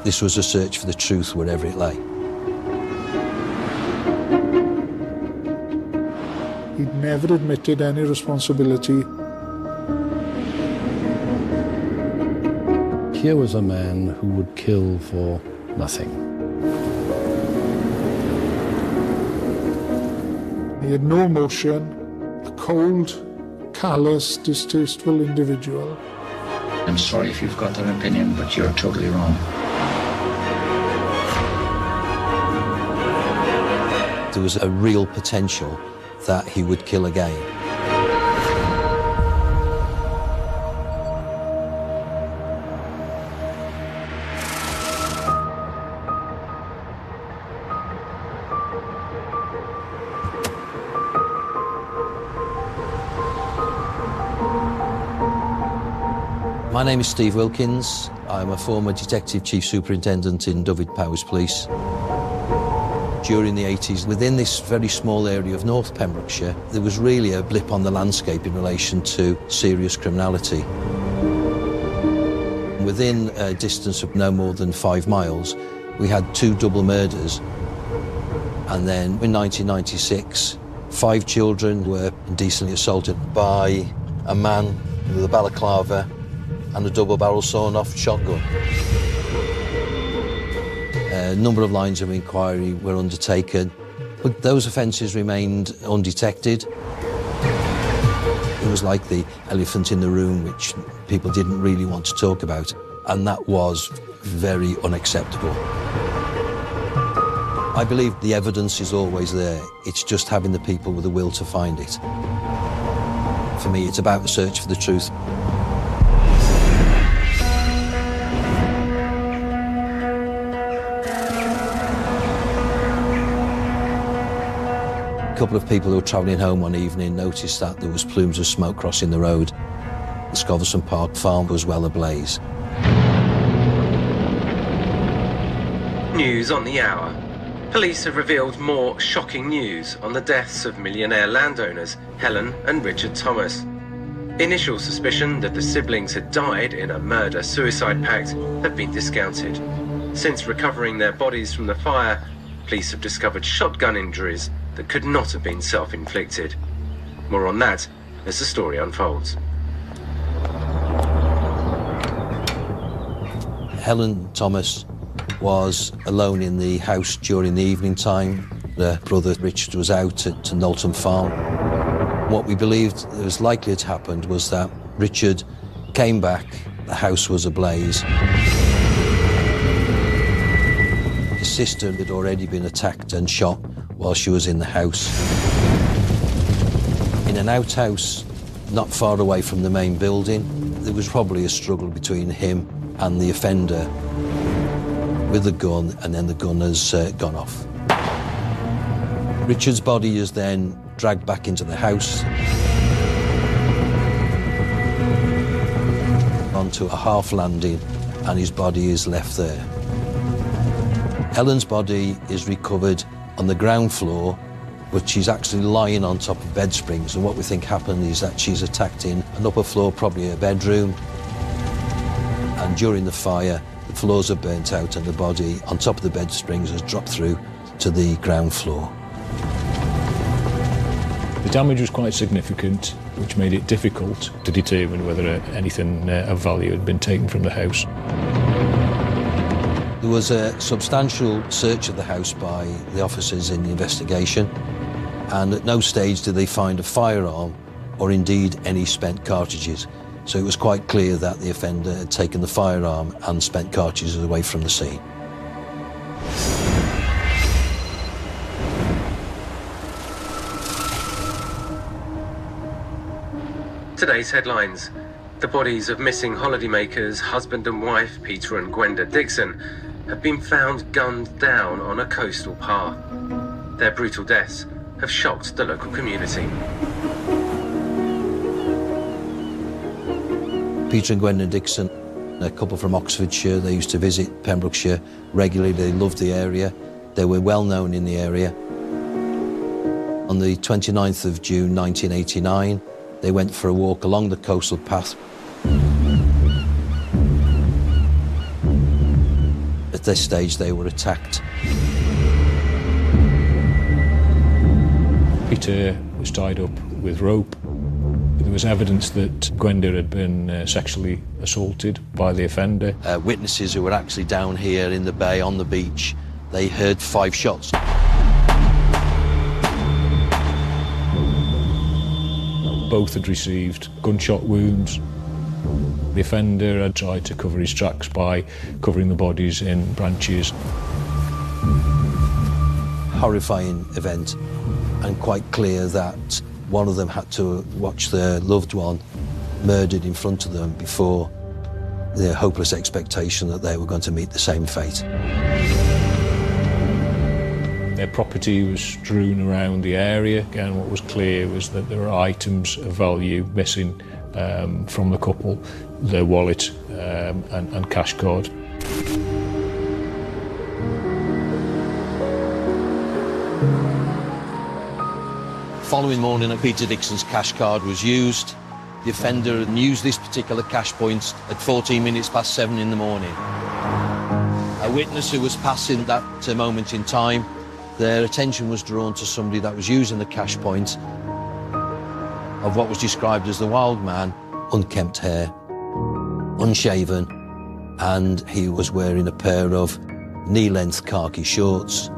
This was a search for the truth wherever it lay. He'd never admitted any responsibility. Here was a man who would kill for nothing. He had no emotion, a cold, callous, distasteful individual. I'm sorry if you've got that opinion, but you're totally wrong. There was a real potential that he would kill again. My name is Steve Wilkins. I'm a former Detective Chief Superintendent in Dyfed-Powys Police. During the 80s, within this very small area of North Pembrokeshire, there was really a blip on the landscape in relation to serious criminality. Within a distance of no more than 5 miles, we had 2 double murders. And then in 1996, 5 children were indecently assaulted by a man with a balaclava and a double-barrel sawn-off shotgun. A number of lines of inquiry were undertaken, but those offences remained undetected. It was like the elephant in the room, which people didn't really want to talk about, and that was very unacceptable. I believe the evidence is always there. It's just having the people with the will to find it. For me, it's about the search for the truth. A couple of people who were travelling home one evening noticed that there was plumes of smoke crossing the road. The Scoverson Park farm was well ablaze. News on the hour. Police have revealed more shocking news on the deaths of millionaire landowners Helen and Richard Thomas. Initial suspicion that the siblings had died in a murder-suicide pact have been discounted. Since recovering their bodies from the fire, police have discovered shotgun injuries that could not have been self-inflicted. More on that as the story unfolds. Helen Thomas was alone in the house during the evening time. Her brother Richard was out at Knowlton Farm. What we believed was likely to happen was that Richard came back, the house was ablaze. His sister had already been attacked and shot while she was in the house. In an outhouse not far away from the main building, there was probably a struggle between him and the offender with the gun, and then the gun has gone off. Richard's body is then dragged back into the house onto a half landing, and his body is left there. Helen's body is recovered on the ground floor, but she's actually lying on top of bed springs, and what we think happened is that she's attacked in an upper floor, probably a bedroom, and during the fire the floors are burnt out and the body on top of the bed springs has dropped through to the ground floor. The damage was quite significant, which made it difficult to determine whether anything of value had been taken from the house. There was a substantial search of the house by the officers in the investigation, and at no stage did they find a firearm or indeed any spent cartridges. So it was quite clear that the offender had taken the firearm and spent cartridges away from the scene. Today's headlines. The bodies of missing holidaymakers, husband and wife Peter and Gwenda Dixon, have been found gunned down on a coastal path. Their brutal deaths have shocked the local community. Peter and Gwenda Dixon, a couple from Oxfordshire. They used to visit Pembrokeshire regularly. They loved the area. They were well known in the area. On the 29th of June 1989, they went for a walk along the coastal path. At this stage they were attacked. Peter was tied up with rope. There was evidence that Gwenda had been sexually assaulted by the offender. Witnesses who were actually down here in the bay on the beach, they heard 5 shots. Both had received gunshot wounds. The offender had tried to cover his tracks by covering the bodies in branches. Horrifying event, and quite clear that one of them had to watch their loved one murdered in front of them before the hopeless expectation that they were going to meet the same fate. Their property was strewn around the area. Again, what was clear was that there were items of value missing from the couple, their wallet and cash card. Following morning, Peter Dixon's cash card was used. The offender used this particular cash point at 14 minutes past 7 in the morning. A witness who was passing that moment in time, their attention was drawn to somebody that was using the cash point of what was described as the wild man, unkempt hair, unshaven, and he was wearing a pair of knee-length khaki shorts.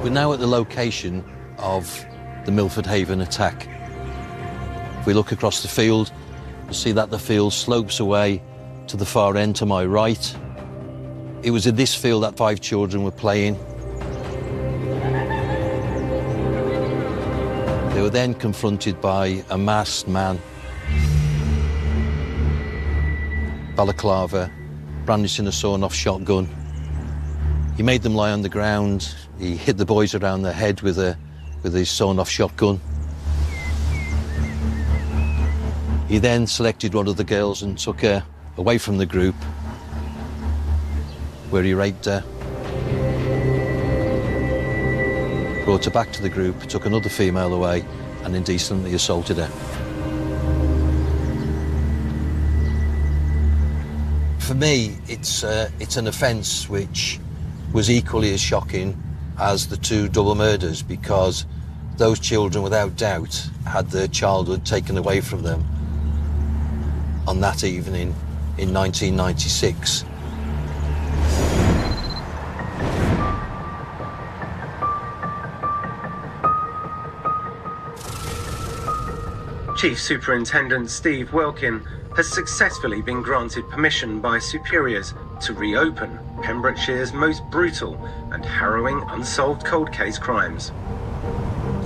We're now at the location of the Milford Haven attack. If we look across the field, you'll see that the field slopes away to the far end to my right. It was in this field that 5 children were playing. They were then confronted by a masked man, balaclava, brandishing a sawn-off shotgun. He made them lie on the ground. He hit the boys around the head with his sawn-off shotgun. He then selected one of the girls and took her away from the group, where he raped her. Brought her back to the group, took another female away, and indecently assaulted her. For me, it's an offence which was equally as shocking as the 2 double murders, because those children, without doubt, had their childhood taken away from them on that evening in 1996. Chief Superintendent Steve Welkin has successfully been granted permission by superiors to reopen Pembrokeshire's most brutal and harrowing unsolved cold case crimes.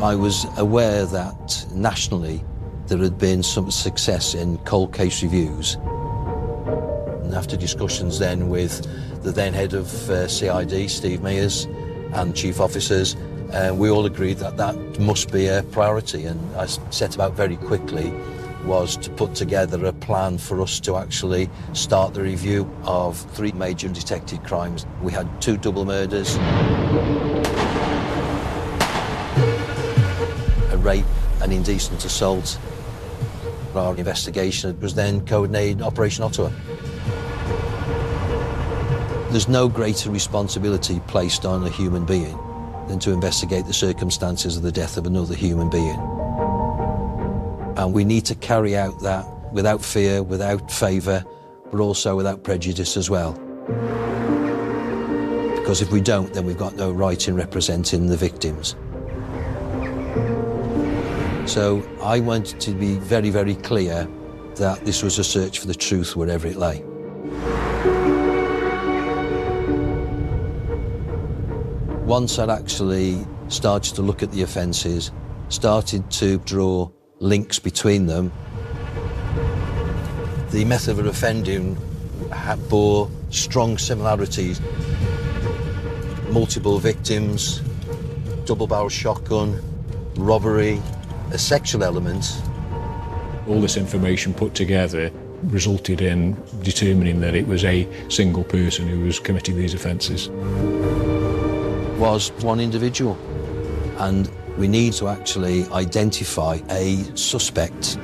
I was aware that nationally there had been some success in cold case reviews. And after discussions then with the then head of CID, Steve Mears, and chief officers, we all agreed that that must be a priority, and I set about very quickly was to put together a plan for us to actually start the review of 3 major detected crimes. We had 2 double murders, a rape, an indecent assault. Our investigation was then codenamed Operation Ottawa. There's no greater responsibility placed on a human being than to investigate the circumstances of the death of another human being. And we need to carry out that without fear, without favour, but also without prejudice as well. Because if we don't, then we've got no right in representing the victims. So I wanted to be very, very clear that this was a search for the truth wherever it lay. Once I'd actually started to look at the offences, started to draw links between them, the method of offending bore strong similarities. Multiple victims, double-barrel shotgun, robbery, a sexual element. All this information put together resulted in determining that it was a single person who was committing these offences. Was one individual, and we need to actually identify a suspect.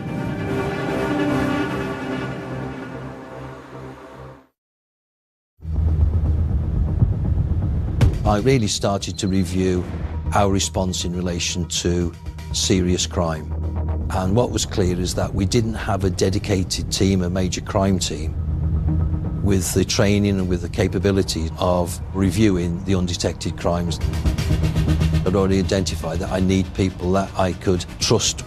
I really started to review our response in relation to serious crime. And what was clear is that we didn't have a dedicated team, a major crime team, with the training and with the capability of reviewing the undetected crimes. I'd already identified that I need people that I could trust,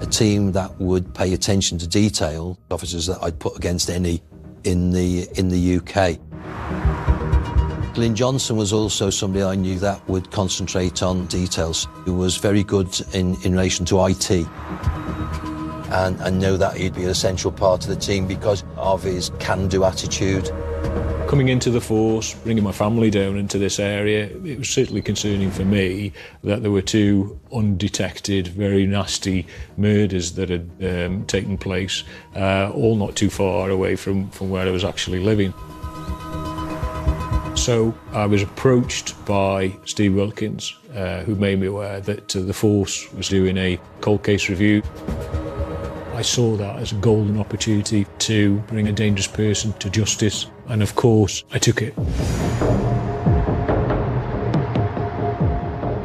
a team that would pay attention to detail, officers that I'd put against any in the UK. Glyn Johnson was also somebody I knew that would concentrate on details. He was very good in relation to IT, and know that he'd be an essential part of the team because of his can-do attitude. Coming into the force, bringing my family down into this area, it was certainly concerning for me that there were two undetected, very nasty murders that had taken place, all not too far away from where I was actually living. So I was approached by Steve Wilkins, who made me aware that the force was doing a cold case review. I saw that as a golden opportunity to bring a dangerous person to justice, and of course I took it.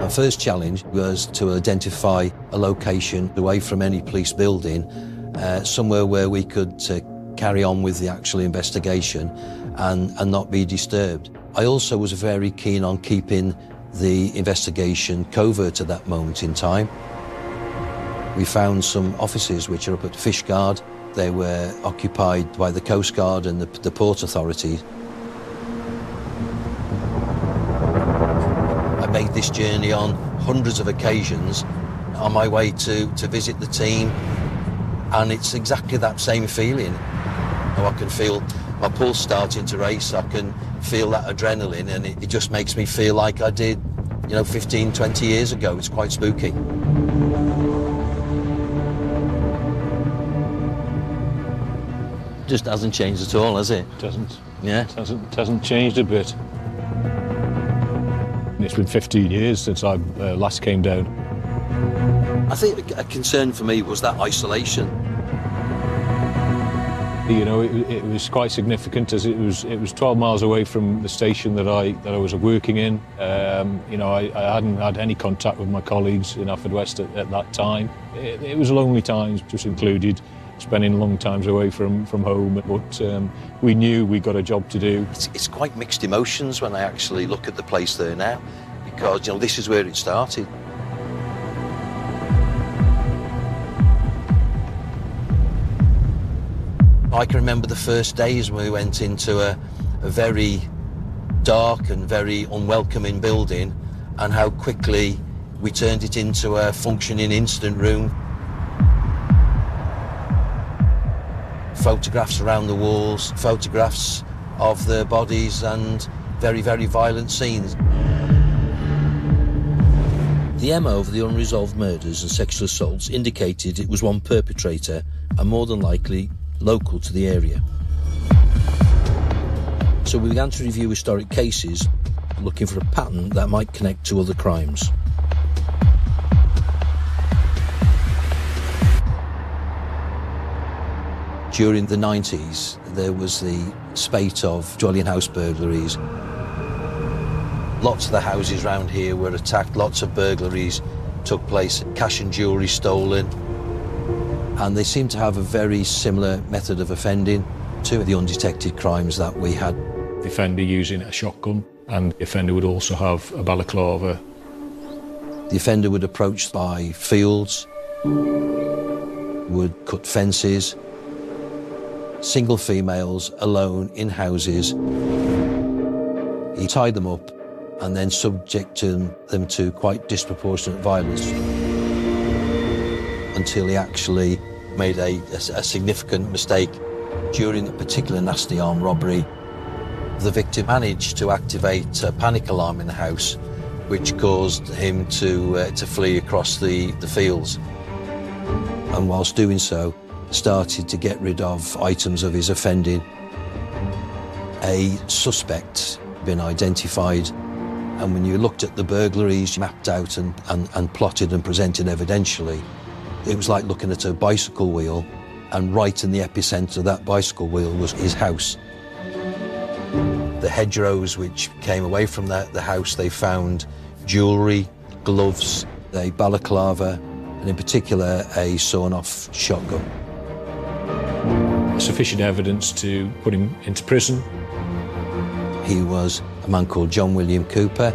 Our first challenge was to identify a location away from any police building, somewhere where we could carry on with the actual investigation and not be disturbed. I also was very keen on keeping the investigation covert at that moment in time. We found some offices which are up at Fishguard. They were occupied by the Coast Guard and the Port Authority. I made this journey on hundreds of occasions on my way to visit the team, and it's exactly that same feeling. I can feel my pulse starting to race, I can feel that adrenaline, and it just makes me feel like I did, 15, 20 years ago. It's quite spooky. Just hasn't changed at all, has it? It doesn't. Yeah? It hasn't changed a bit. It's been 15 years since I last came down. I think a concern for me was that isolation. It was quite significant, as it was 12 miles away from the station that I was working in. I hadn't had any contact with my colleagues in Haverfordwest at that time. It was lonely times, just included spending long times away from home, but we knew we got a job to do. It's quite mixed emotions when I actually look at the place there now, because this is where it started. I can remember the first days when we went into a very dark and very unwelcoming building, and how quickly we turned it into a functioning incident room. Photographs around the walls, photographs of the bodies, and very, very violent scenes. The MO of the unresolved murders and sexual assaults indicated it was one perpetrator, and more than likely local to the area. So we began to review historic cases, looking for a pattern that might connect to other crimes. During the 90s, there was the spate of Jolyon House burglaries. Lots of the houses around here were attacked, lots of burglaries took place, cash and jewellery stolen, and they seem to have a very similar method of offending to the undetected crimes that we had. The offender using a shotgun, and the offender would also have a balaclava. The offender would approach by fields, would cut fences, single females alone in houses. He tied them up and then subjected them to quite disproportionate violence, until he actually made a significant mistake. During a particular nasty armed robbery, the victim managed to activate a panic alarm in the house, which caused him to flee across the fields. And whilst doing so, started to get rid of items of his offending. A suspect been identified, and when you looked at the burglaries mapped out and plotted and presented evidentially, it was like looking at a bicycle wheel, and right in the epicentre of that bicycle wheel was his house. The hedgerows which came away from the house, they found jewellery, gloves, a balaclava, and in particular a sawn-off shotgun. Sufficient evidence to put him into prison. He was a man called John William Cooper.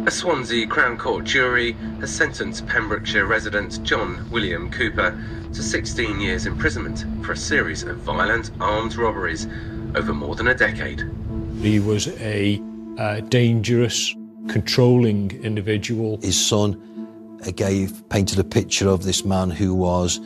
A Swansea Crown Court jury has sentenced Pembrokeshire resident John William Cooper to 16 years imprisonment for a series of violent armed robberies over more than a decade. He was a dangerous, controlling individual. His son painted a picture of this man who was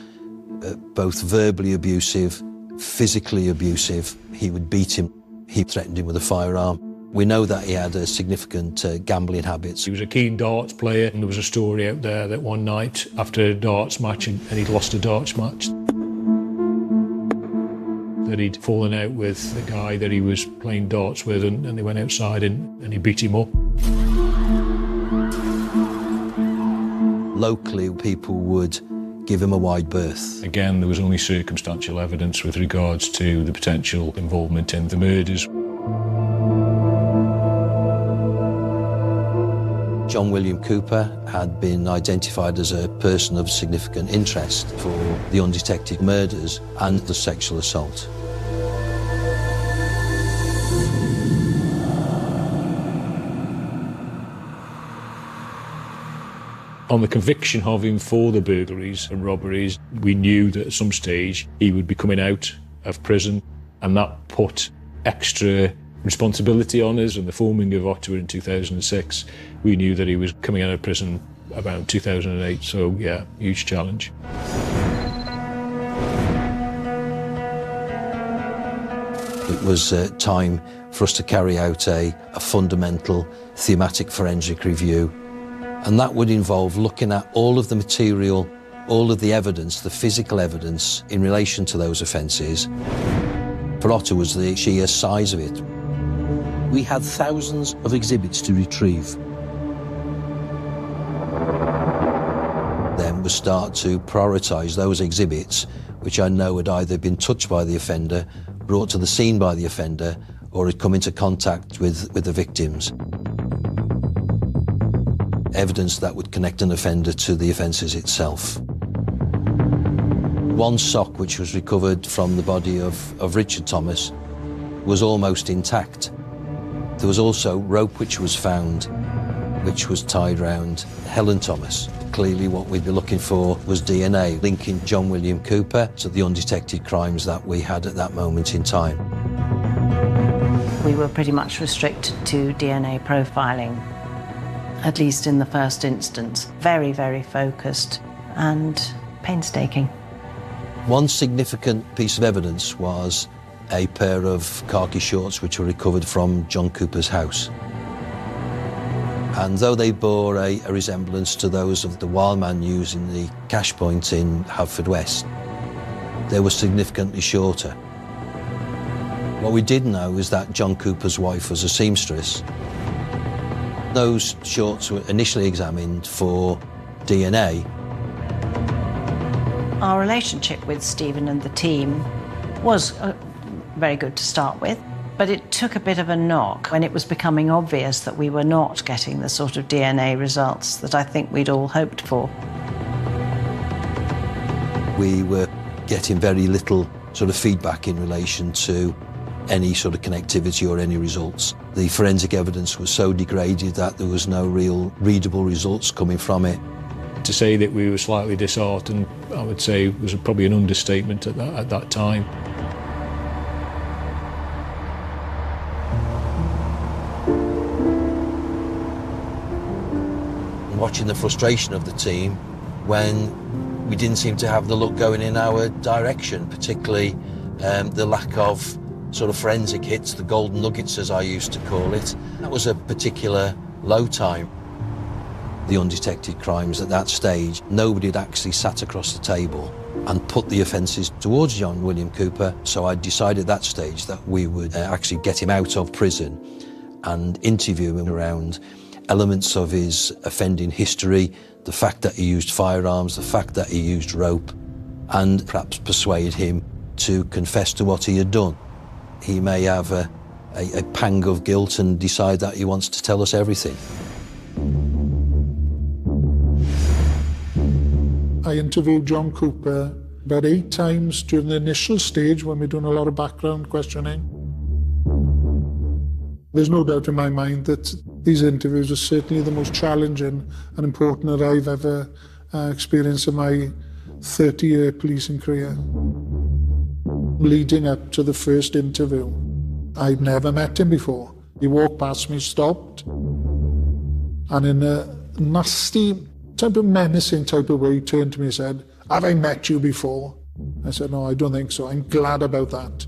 both verbally abusive, physically abusive. He would beat him. He threatened him with a firearm. We know that he had significant gambling habits. He was a keen darts player, and there was a story out there that one night after a darts match, and he'd lost a darts match, that he'd fallen out with the guy that he was playing darts with, and they went outside and he beat him up. Locally, people would give him a wide berth. Again, there was only circumstantial evidence with regards to the potential involvement in the murders. John William Cooper had been identified as a person of significant interest for the undetected murders and the sexual assault. On the conviction of him for the burglaries and robberies, we knew that at some stage he would be coming out of prison, and that put extra responsibility on us. And the forming of Ottawa in 2006, we knew that he was coming out of prison about 2008, so yeah, huge challenge. It was time for us to carry out a fundamental thematic forensic review. And that would involve looking at all of the material, all of the evidence, the physical evidence in relation to those offences. For Ottawa was the sheer size of it. We had thousands of exhibits to retrieve. Then we start to prioritise those exhibits which I know had either been touched by the offender, brought to the scene by the offender, or had come into contact with the victims. Evidence that would connect an offender to the offences itself. One sock which was recovered from the body of Richard Thomas was almost intact. There was also rope which was found, which was tied round Helen Thomas. Clearly what we'd be looking for was DNA, linking John William Cooper to the undetected crimes that we had at that moment in time. We were pretty much restricted to DNA profiling, at least in the first instance. Very, very focused and painstaking. One significant piece of evidence was a pair of khaki shorts which were recovered from John Cooper's house. And though they bore a resemblance to those of the wild man used in the cash point in Haverfordwest, they were significantly shorter. What we did know is that John Cooper's wife was a seamstress. Those shorts were initially examined for DNA. Our relationship with Stephen and the team was very good to start with, but it took a bit of a knock when it was becoming obvious that we were not getting the sort of DNA results that I think we'd all hoped for. We were getting very little sort of feedback in relation to any sort of connectivity or any results. The forensic evidence was so degraded that there was no real readable results coming from it. To say that we were slightly disheartened, I would say, was probably an understatement at that time. Watching the frustration of the team when we didn't seem to have the luck going in our direction, particularly the lack of sort of forensic hits, the golden nuggets as I used to call it. That was a particular low time. the undetected crimes at that stage. Nobody had actually sat across the table and put the offences towards John William Cooper, so I decided at that stage that we would actually get him out of prison and interview him around elements of his offending history, the fact that he used firearms, the fact that he used rope, and perhaps persuade him to confess to what he had done. He may have a pang of guilt and decide that he wants to tell us everything. I interviewed John Cooper about 8 times during the initial stage when we're doing a lot of background questioning. There's no doubt in my mind that these interviews are certainly the most challenging and important that I've ever experienced in my 30-year policing career. Leading up to the first interview, I'd never met him before. He walked past me, stopped, and in a nasty type of menacing type of way, he turned to me and said, "Have I met you before?" I said, "No, I don't think so. I'm glad about that."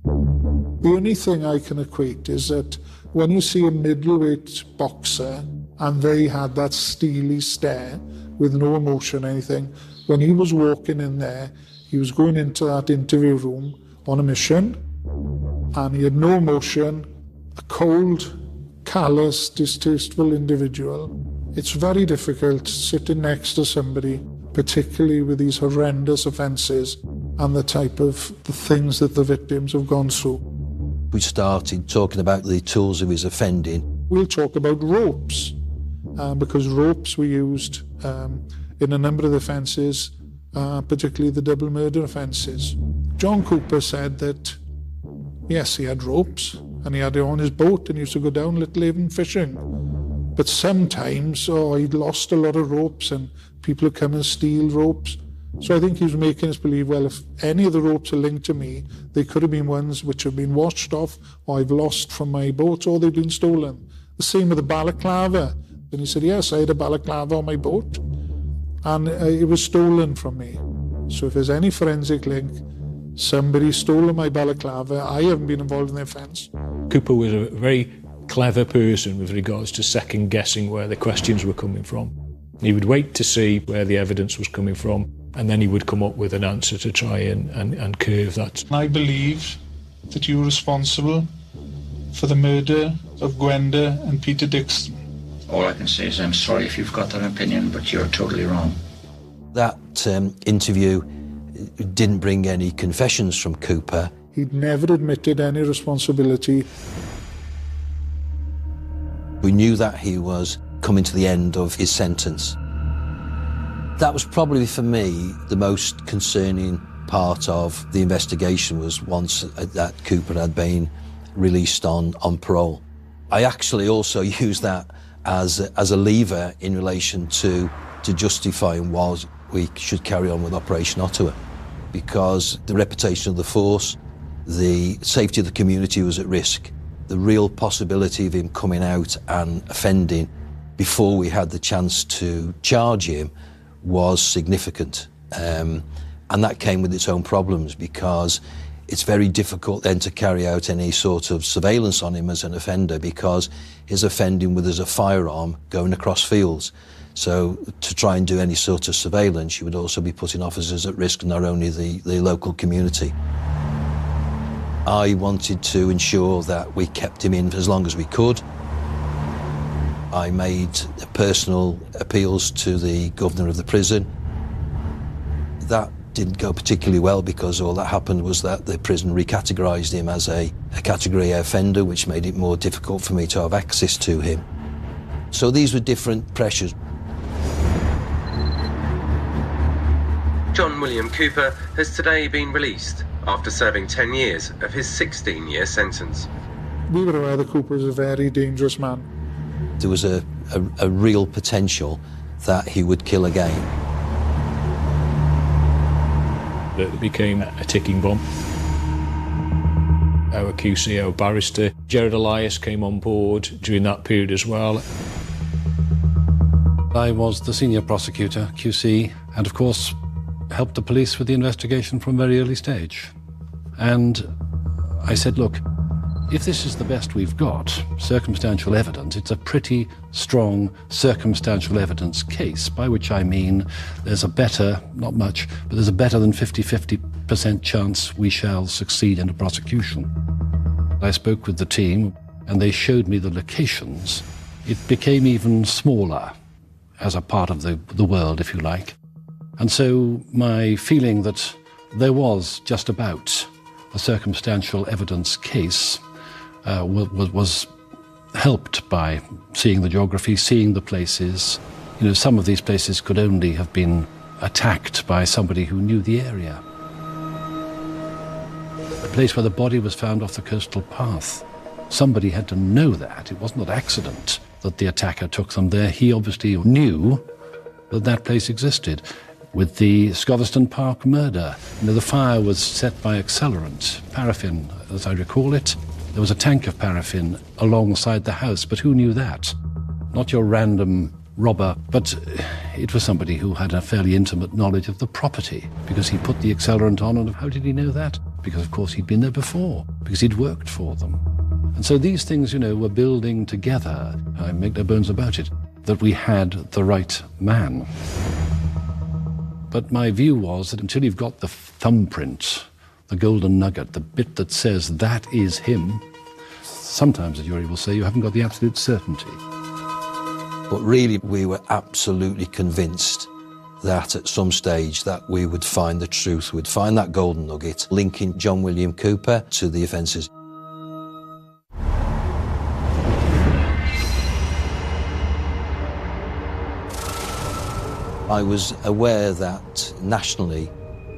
The only thing I can equate is that when you see a middleweight boxer and they had that steely stare with no emotion or anything, when he was walking in there, he was going into that interview room on a mission and he had no emotion, a cold, callous, distasteful individual. It's very difficult sitting next to somebody, particularly with these horrendous offences and the type of the things that the victims have gone through. We started talking about the tools of his offending. We'll talk about ropes, because ropes were used in a number of the offences, particularly the double murder offences. John Cooper said that, yes, he had ropes and he had it on his boat and he used to go down Little Haven fishing. But sometimes, he'd lost a lot of ropes and people would come and steal ropes. So I think he was making us believe, well, if any of the ropes are linked to me, they could have been ones which have been washed off or I've lost from my boat or they've been stolen. The same with the balaclava. And he said, yes, I had a balaclava on my boat and it was stolen from me. So if there's any forensic link, somebody stolen my balaclava, I haven't been involved in the offence. Cooper was a very clever person with regards to second-guessing where the questions were coming from. He would wait to see where the evidence was coming from, and then he would come up with an answer to try and curve that. I believe that you were responsible for the murder of Gwenda and Peter Dixon. All I can say is I'm sorry if you've got that opinion, but you're totally wrong. That interview didn't bring any confessions from Cooper. He'd never admitted any responsibility. We knew that he was coming to the end of his sentence. That was probably, for me, the most concerning part of the investigation was once that Cooper had been released on parole. I actually also used that as a lever in relation to justifying why we should carry on with Operation Ottawa, because the reputation of the force, the safety of the community was at risk. The real possibility of him coming out and offending before we had the chance to charge him was significant. And that came with its own problems, because it's very difficult then to carry out any sort of surveillance on him as an offender, because his offending with a firearm going across fields. So to try and do any sort of surveillance, you would also be putting officers at risk, not only the local community. I wanted to ensure that we kept him in as long as we could. I made personal appeals to the governor of the prison. That didn't go particularly well, because all that happened was that the prison recategorised him as a category A offender, which made it more difficult for me to have access to him. So these were different pressures. John William Cooper has today been released after serving 10 years of his 16-year sentence. We were aware that Cooper was a very dangerous man. There was a real potential that he would kill again. It became a ticking bomb. Our QC, our barrister, Gerard Elias, came on board during that period as well. I was the senior prosecutor, QC, and of course helped the police with the investigation from a very early stage. And I said, look, If this is the best we've got, circumstantial evidence, it's a pretty strong circumstantial evidence case, by which I mean there's a better, not much, but there's a better than 50% chance we shall succeed in a prosecution. I spoke with the team and they showed me the locations. It became even smaller as a part of the world, if you like. And so my feeling that there was just about a circumstantial evidence case was helped by seeing the geography, seeing the places. You know, some of these places could only have been attacked by somebody who knew the area. The place where the body was found off the coastal path. Somebody had to know that. It wasn't an accident that the attacker took them there. He obviously knew that that place existed. With the Scotherstone Park murder, you know, the fire was set by accelerant, paraffin, as I recall it. There was a tank of paraffin alongside the house, but who knew that? Not your random robber, but it was somebody who had a fairly intimate knowledge of the property, because he put the accelerant on, and how did he know that? Because, of course, he'd been there before, because he'd worked for them. And so these things, you know, were building together, I make no bones about it, that we had the right man. But my view was that until you've got the thumbprint, the golden nugget, the bit that says that is him, sometimes the jury will say you haven't got the absolute certainty. But really, we were absolutely convinced that at some stage that we would find the truth, we'd find that golden nugget, linking John William Cooper to the offences. I was aware that nationally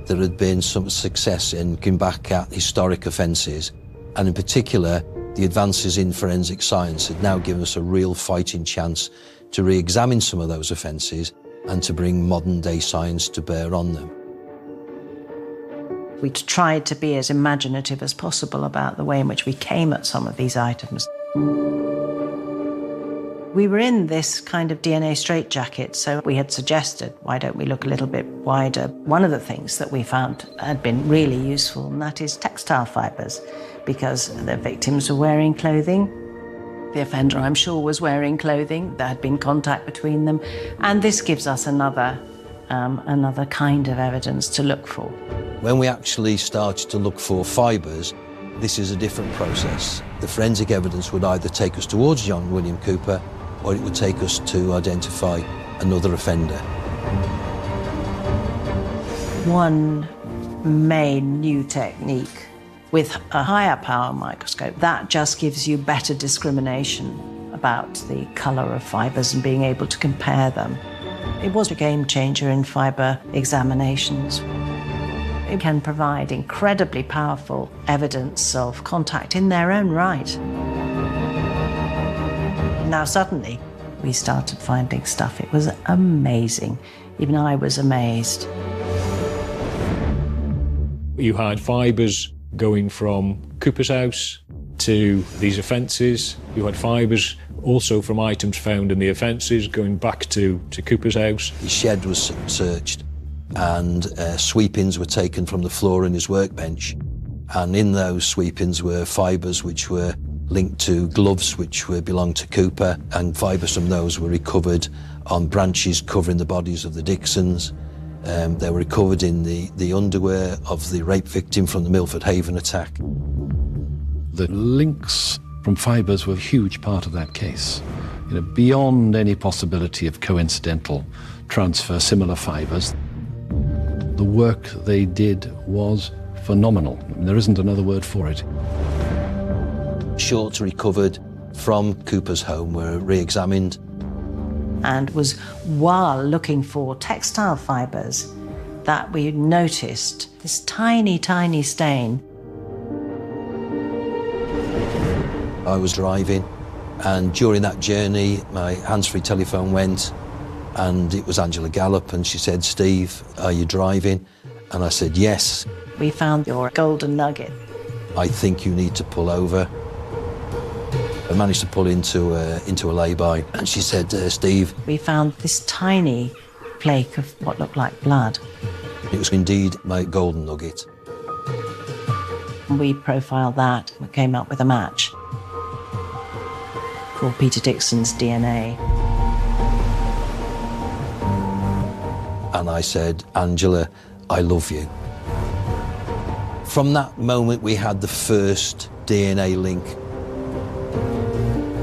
there had been some success in looking back at historic offences, and in particular the advances in forensic science had now given us a real fighting chance to re-examine some of those offences and to bring modern day science to bear on them. We tried to be as imaginative as possible about the way in which we came at some of these items. We were in this kind of DNA straitjacket, so we had suggested, why don't we look a little bit wider? One of the things that we found had been really useful, and that is textile fibres, because the victims were wearing clothing. The offender, I'm sure, was wearing clothing. There had been contact between them, and this gives us another kind of evidence to look for. When we actually started to look for fibres, this is a different process. The forensic evidence would either take us towards John William Cooper, or it would take us to identify another offender. One main new technique with a higher power microscope, that just gives you better discrimination about the colour of fibres and being able to compare them. It was a game changer in fibre examinations. It can provide incredibly powerful evidence of contact in their own right. Now suddenly we started finding stuff. It was amazing. Even I was amazed. You had fibres going from Cooper's house to these offences. You had fibres also from items found in the offences going back to Cooper's house. His shed was searched and sweepings were taken from the floor in his workbench, and in those sweepings were fibres which were linked to gloves which belonged to Cooper, and fibres from those were recovered on branches covering the bodies of the Dixons. They were recovered in the underwear of the rape victim from the Milford Haven attack. The links from fibres were a huge part of that case. You know, beyond any possibility of coincidental transfer, similar fibres. The work they did was phenomenal. I mean, there isn't another word for it. Shorts recovered from Cooper's home were re-examined. And it was while looking for textile fibres that we noticed this tiny, tiny stain. I was driving, and during that journey my hands-free telephone went, and it was Angela Gallop, and she said, "Steve, are you driving?" And I said, "Yes." We found your golden nugget. "I think you need to pull over." I managed to pull into a lay-by, and she said, "Steve." We found this tiny flake of what looked like blood. It was indeed my golden nugget. We profiled that and came up with a match called Peter Dixon's DNA. And I said, Angela, I love you. From that moment, we had the first DNA link.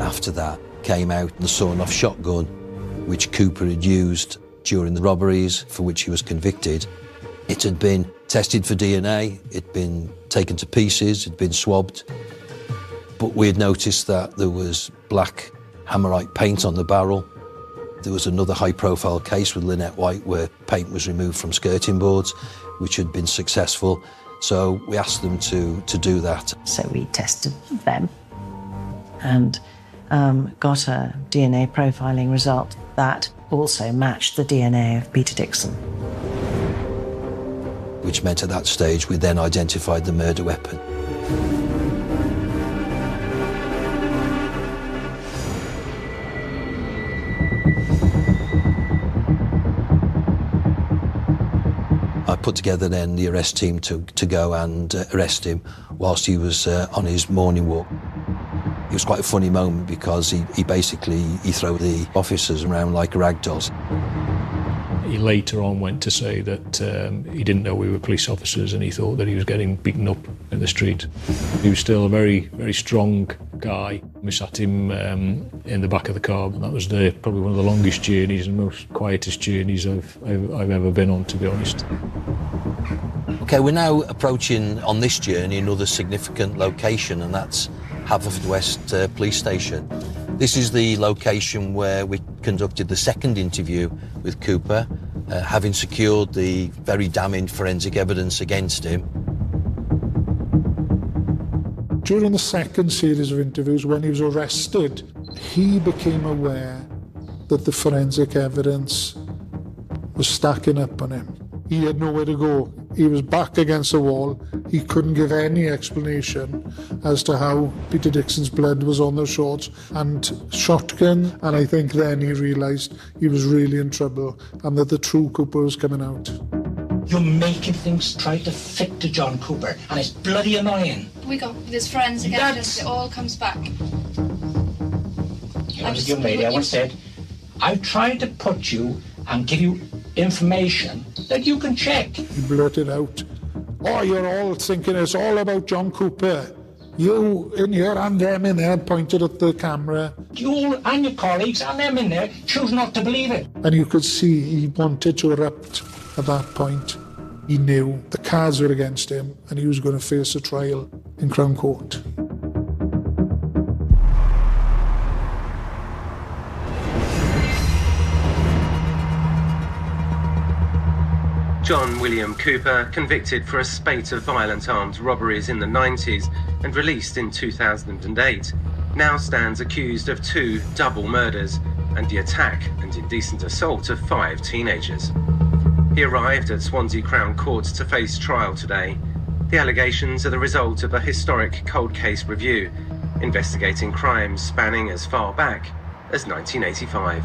After that came out the sawn-off shotgun, which Cooper had used during the robberies for which he was convicted. It had been tested for DNA, it'd been taken to pieces, it'd been swabbed, but we had noticed that there was black Hammerite paint on the barrel. There was another high-profile case with Lynette White where paint was removed from skirting boards, which had been successful. So we asked them to do that. So we tested them and got a DNA profiling result that also matched the DNA of Peter Dixon. Which meant at that stage we then identified the murder weapon. I put together then the arrest team to go and arrest him whilst he was on his morning walk. It was quite a funny moment because he basically threw the officers around like rag dolls. He later on went to say that he didn't know we were police officers and he thought that he was getting beaten up in the street. He was still a very, very strong guy. We sat him in the back of the car, and that was probably one of the longest journeys and most quietest journeys I've ever been on, to be honest. Okay, we're now approaching on this journey another significant location, and that's Haverfordwest Police Station. This is the location where we conducted the second interview with Cooper, having secured the very damning forensic evidence against him. During the second series of interviews, when he was arrested, he became aware that the forensic evidence was stacking up on him. He had nowhere to go. He was back against the wall. He couldn't give any explanation as to how Peter Dixon's blood was on those shorts and shotgun. And I think then he realised he was really in trouble and that the true Cooper was coming out. You're making things try to fit to John Cooper, and it's bloody annoying. We got this forensic evidence, it all comes back. You know, as a young lady, I once said, I've tried to put you and give you information that you can check. He blurted out, "Oh, you're all thinking it's all about John Cooper. You in here and them in there," pointed at the camera. You and your colleagues and them in there choose not to believe it. And you could see he wanted to erupt at that point. He knew the cards were against him and he was going to face a trial in Crown Court. John William Cooper, convicted for a spate of violent armed robberies in the 90s and released in 2008, now stands accused of 2 double murders and the attack and indecent assault of 5 teenagers. He arrived at Swansea Crown Court to face trial today. The allegations are the result of a historic cold case review, investigating crimes spanning as far back as 1985.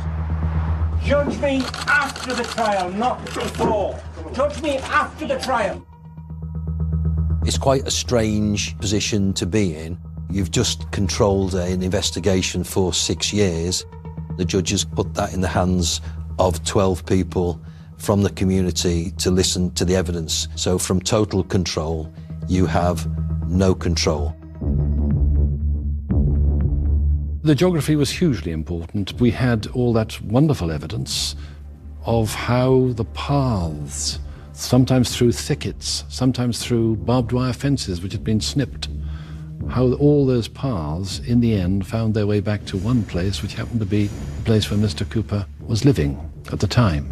Judge me after the trial, not before. Judge me after the trial. It's quite a strange position to be in. You've just controlled an investigation for 6 years. The judge has put that in the hands of 12 people from the community to listen to the evidence. So from total control, you have no control. The geography was hugely important. We had all that wonderful evidence of how the paths, sometimes through thickets, sometimes through barbed wire fences which had been snipped, how all those paths in the end found their way back to one place, which happened to be the place where Mr. Cooper was living at the time.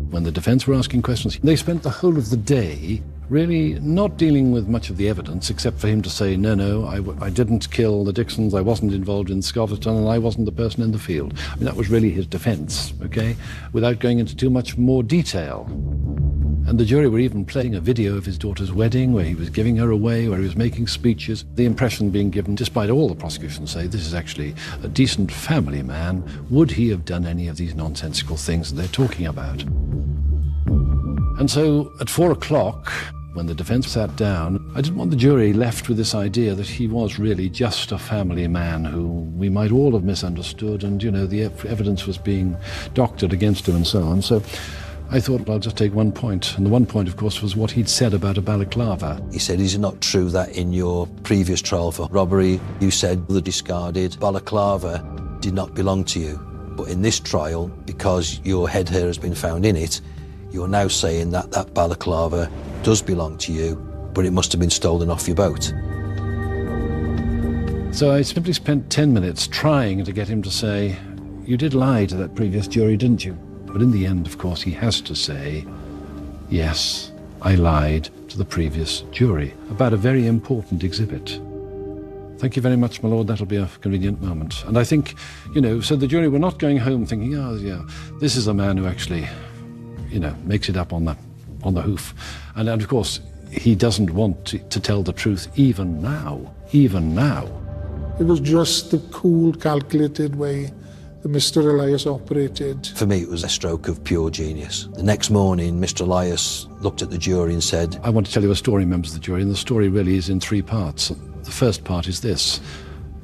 When the defence were asking questions, they spent the whole of the day really not dealing with much of the evidence, except for him to say, no, I didn't kill the Dixons, I wasn't involved in Scoverton, and I wasn't the person in the field. I mean, that was really his defence, okay, without going into too much more detail. And the jury were even playing a video of his daughter's wedding, where he was giving her away, where he was making speeches, the impression being given, despite all the prosecution say, this is actually a decent family man. Would he have done any of these nonsensical things that they're talking about? And so at 4 o'clock, When the defence sat down, I didn't want the jury left with this idea that he was really just a family man who we might all have misunderstood, and, the evidence was being doctored against him and so on. So I thought, I'll just take one point. And the one point, of course, was what he'd said about a balaclava. He said, is it not true that in your previous trial for robbery, you said the discarded balaclava did not belong to you? But in this trial, because your head hair has been found in it, you're now saying that that balaclava does belong to you, but it must have been stolen off your boat. So I simply spent 10 minutes trying to get him to say, you did lie to that previous jury, didn't you? But in the end, of course, he has to say, yes, I lied to the previous jury about a very important exhibit. Thank you very much, my lord. That'll be a convenient moment. And I think, so the jury were not going home thinking, oh, yeah, this is a man who actually, makes it up on the hoof. And of course, he doesn't want to tell the truth even now. It was just the cool, calculated way that Mr. Elias operated. For me, it was a stroke of pure genius. The next morning, Mr. Elias looked at the jury and said, I want to tell you a story, members of the jury, and the story really is in 3 parts. The first part is this.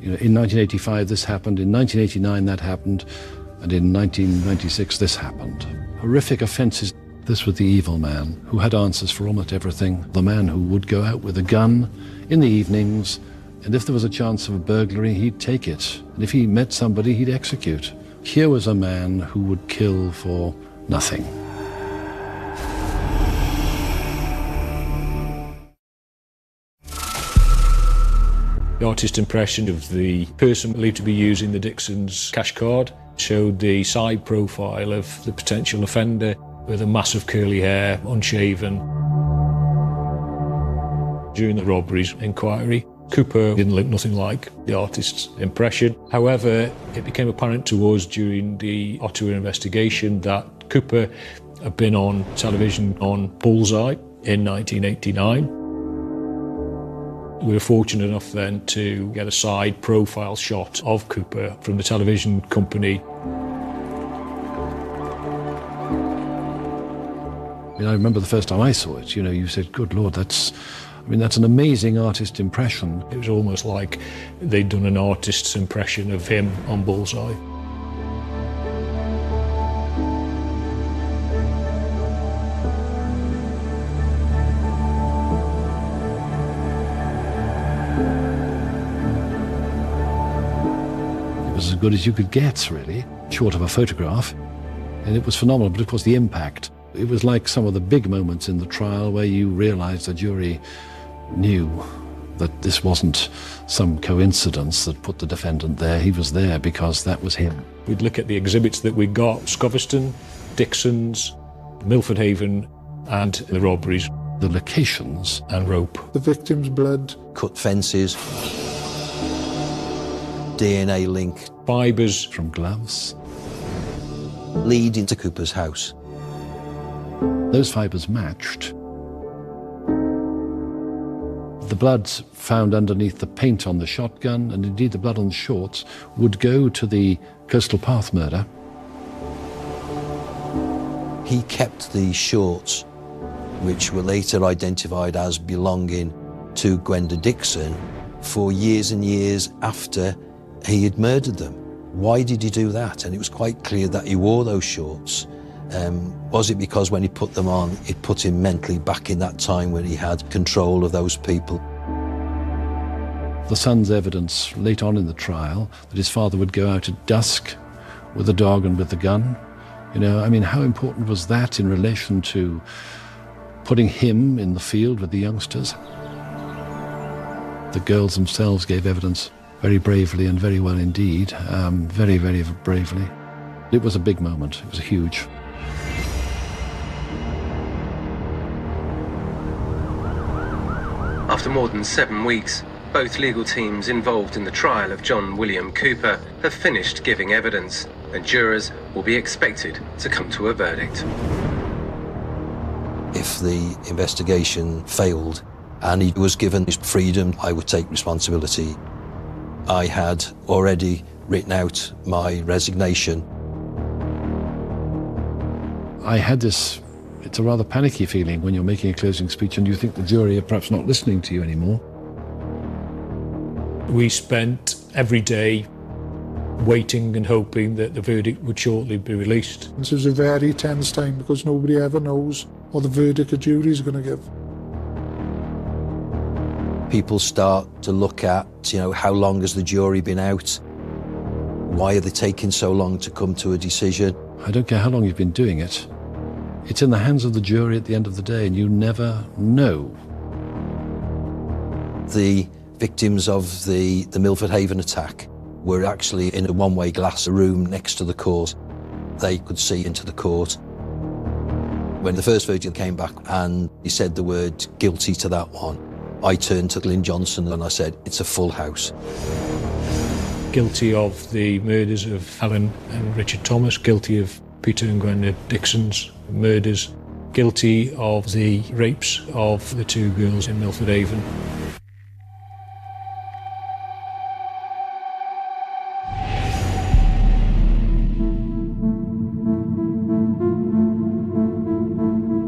In 1985, this happened. In 1989, that happened. And in 1996, this happened. Horrific offences. This was the evil man who had answers for almost everything. The man who would go out with a gun in the evenings, and if there was a chance of a burglary, he'd take it. And if he met somebody, he'd execute. Here was a man who would kill for nothing. The artist impression of the person believed to be using the Dixon's cash card showed the side profile of the potential offender with a massive curly hair, unshaven. During the robberies inquiry, Cooper didn't look nothing like the artist's impression. However, it became apparent to us during the Ottawa investigation that Cooper had been on television on Bullseye in 1989. We were fortunate enough then to get a side profile shot of Cooper from the television company. I remember the first time I saw it, you said, good Lord, that's an amazing artist impression. It was almost like they'd done an artist's impression of him on Bullseye. It was as good as you could get, really, short of a photograph. And it was phenomenal, but of course the impact. It was like some of the big moments in the trial where you realised the jury knew that this wasn't some coincidence that put the defendant there. He was there because that was him. We'd look at the exhibits that we got, Scoverston, Dixon's, Milford Haven, and the robberies. The locations. And rope. The victim's blood. Cut fences. DNA link. Fibres. From gloves. Leading to Cooper's house. Those fibres matched. The blood found underneath the paint on the shotgun, and indeed the blood on the shorts, would go to the Coastal Path murder. He kept the shorts, which were later identified as belonging to Gwenda Dixon, for years and years after he had murdered them. Why did he do that? And it was quite clear that he wore those shorts. Was it because when he put them on, it put him mentally back in that time when he had control of those people? The son's evidence late on in the trial that his father would go out at dusk with the dog and with the gun. How important was that in relation to putting him in the field with the youngsters? The girls themselves gave evidence very bravely and very well indeed, very, very bravely. It was a big moment. It was huge. After more than 7 weeks, both legal teams involved in the trial of John William Cooper have finished giving evidence, and jurors will be expected to come to a verdict. If the investigation failed and he was given his freedom, I would take responsibility. I had already written out my resignation. I had this It's a rather panicky feeling when you're making a closing speech and you think the jury are perhaps not listening to you anymore. We spent every day waiting and hoping that the verdict would shortly be released. This was a very tense time because nobody ever knows what the verdict a jury is going to give. People start to look at, how long has the jury been out? Why are they taking so long to come to a decision? I don't care how long you've been doing it. It's in the hands of the jury at the end of the day, and you never know. The victims of the Milford Haven attack were actually in a one-way glass room next to the court. They could see into the court. When the first verdict came back and he said the word guilty to that one, I turned to Glyn Johnson and I said, it's a full house. Guilty of the murders of Helen and Richard Thomas, guilty of Peter and Gwenda Dixon's murders, guilty of the rapes of the two girls in Milford Haven.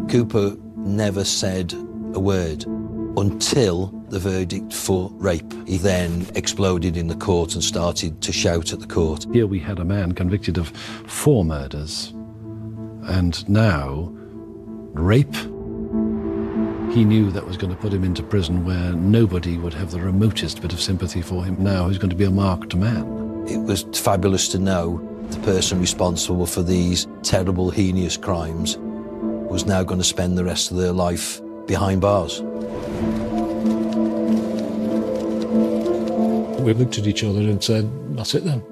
Cooper never said a word until the verdict for rape. He then exploded in the court and started to shout at the court. Here we had a man convicted of 4 murders, and now rape. He knew that was going to put him into prison where nobody would have the remotest bit of sympathy for him. Now he's going to be a marked man. It was fabulous to know the person responsible for these terrible, heinous crimes was now going to spend the rest of their life behind bars. We looked at each other and said, that's it then.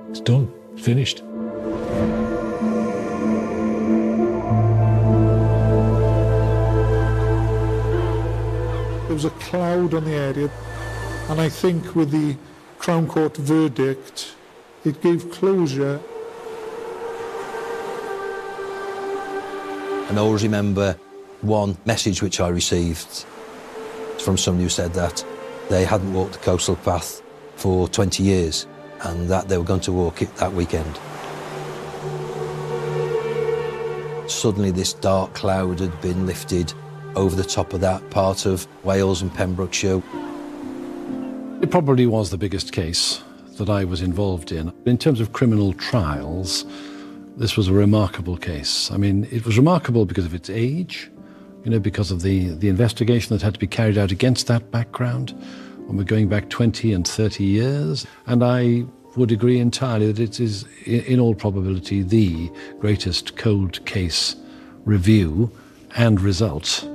It's done. It's finished. There was a cloud on the area, and I think with the Crown Court verdict, it gave closure. And I always remember one message which I received from somebody who said that they hadn't walked the coastal path for 20 years and that they were going to walk it that weekend. Suddenly this dark cloud had been lifted over the top of that part of Wales and Pembrokeshire. It probably was the biggest case that I was involved in. In terms of criminal trials, this was a remarkable case. I mean, it was remarkable because of its age, because of the investigation that had to be carried out against that background when we're going back 20 and 30 years. And I would agree entirely that it is, in all probability, the greatest cold case review and result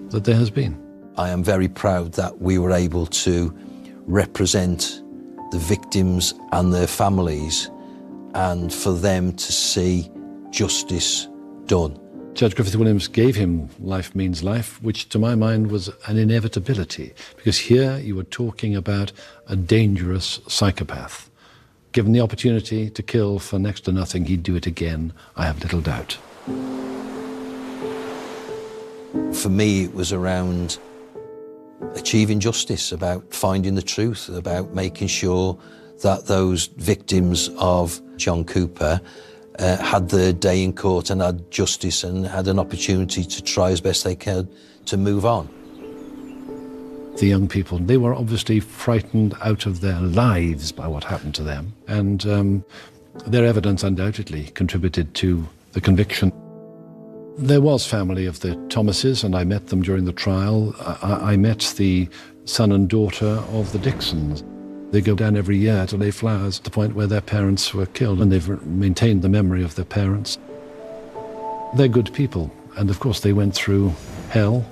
that there has been. I am very proud that we were able to represent the victims and their families and for them to see justice done. Judge Griffith-Williams gave him life means life, which to my mind was an inevitability, because here you were talking about a dangerous psychopath. Given the opportunity to kill for next to nothing, he'd do it again, I have little doubt. For me, it was around achieving justice, about finding the truth, about making sure that those victims of John Cooper had their day in court and had justice and had an opportunity to try as best they could to move on. The young people, they were obviously frightened out of their lives by what happened to them, and their evidence undoubtedly contributed to the conviction. There was family of the Thomases, and I met them during the trial. I met the son and daughter of the Dixons. They go down every year to lay flowers at the point where their parents were killed, and they've maintained the memory of their parents. They're good people, and of course they went through hell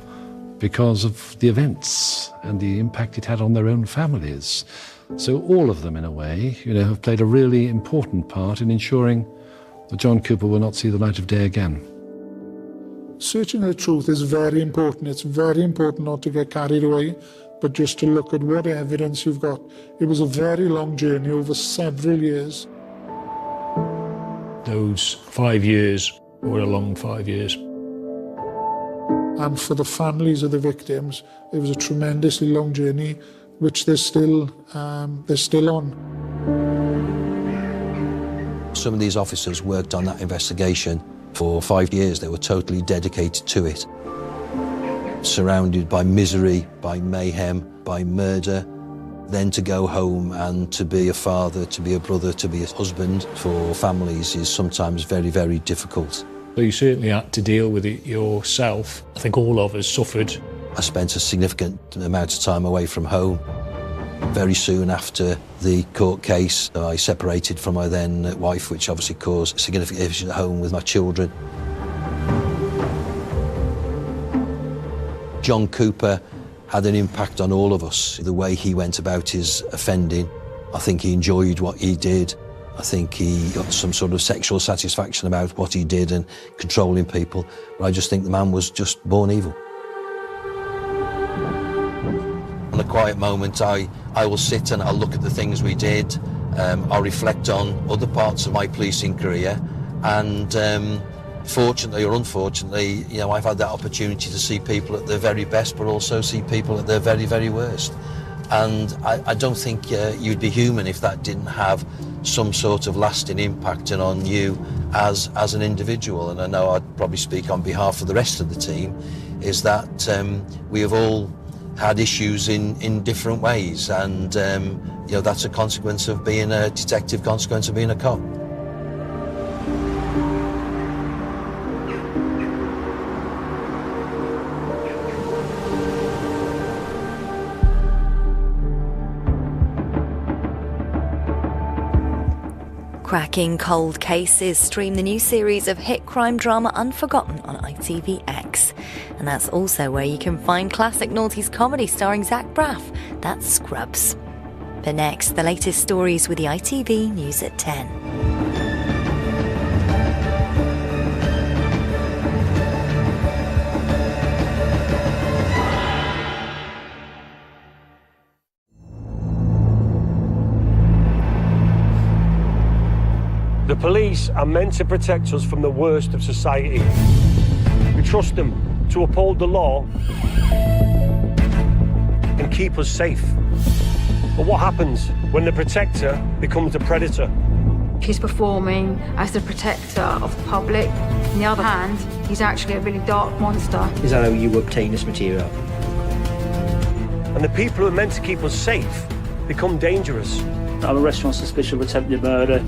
because of the events and the impact it had on their own families. So all of them, in a way, have played a really important part in ensuring that John Cooper will not see the light of day again. Searching the truth is very important. It's very important not to get carried away, but just to look at what evidence you've got. It was a very long journey over several years. Those 5 years were a long 5 years. And for the families of the victims, it was a tremendously long journey, which they're still on. Some of these officers worked on that investigation For 5 years, they were totally dedicated to it. Surrounded by misery, by mayhem, by murder, then to go home and to be a father, to be a brother, to be a husband for families is sometimes very, very difficult. So you certainly had to deal with it yourself. I think all of us suffered. I spent a significant amount of time away from home. Very soon after the court case, I separated from my then wife, which obviously caused significant issues at home with my children. John Cooper had an impact on all of us. The way he went about his offending, I think he enjoyed what he did. I think he got some sort of sexual satisfaction about what he did and controlling people. But I just think the man was just born evil. On a quiet moment, I will sit and I'll look at the things we did. I'll reflect on other parts of my policing career. And fortunately or unfortunately, you know, I've had that opportunity to see people at their very best, but also see people at their very, very worst. And I don't think you'd be human if that didn't have some sort of lasting impact on you as an individual. And I know I'd probably speak on behalf of the rest of the team, is that we have all had issues in different ways, and you know, that's a consequence of being a detective, consequence of being a cop. Cracking cold cases. Stream the new series of hit crime drama Unforgotten on ITVX. And that's also where you can find classic noughties comedy starring Zach Braff. That's Scrubs. But next, the latest stories with the ITV News at 10. The police are meant to protect us from the worst of society. We trust them to uphold the law and keep us safe. But what happens when the protector becomes the predator? He's performing as the protector of the public. On the other hand, he's actually a really dark monster. Is that how you obtain this material? And the people who are meant to keep us safe become dangerous. I'm arrested on suspicion of attempted murder.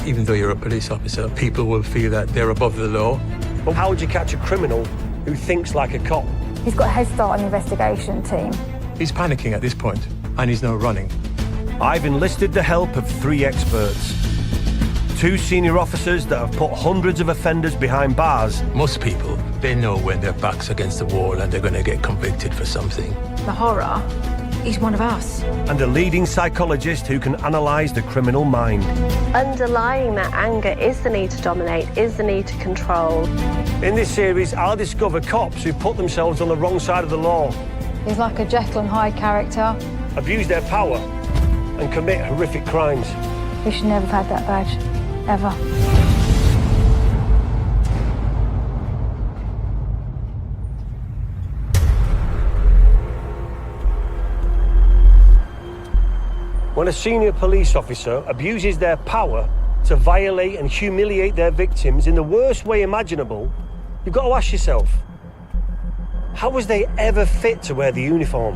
Even though you're a police officer, people will feel that they're above the law. But how would you catch a criminal who thinks like a cop? He's got a head start on the investigation team. He's panicking at this point, and he's now running. I've enlisted the help of 3 experts. 2 senior officers that have put hundreds of offenders behind bars. Most people, they know when their back's against the wall and they're going to get convicted for something. The horror, he's one of us. And a leading psychologist who can analyse the criminal mind. Underlying that anger is the need to dominate, is the need to control. In this series, I'll discover cops who put themselves on the wrong side of the law. He's like a Jekyll and Hyde character. Abuse their power and commit horrific crimes. We should never have had that badge, ever. When a senior police officer abuses their power to violate and humiliate their victims in the worst way imaginable, you've got to ask yourself, how was they ever fit to wear the uniform?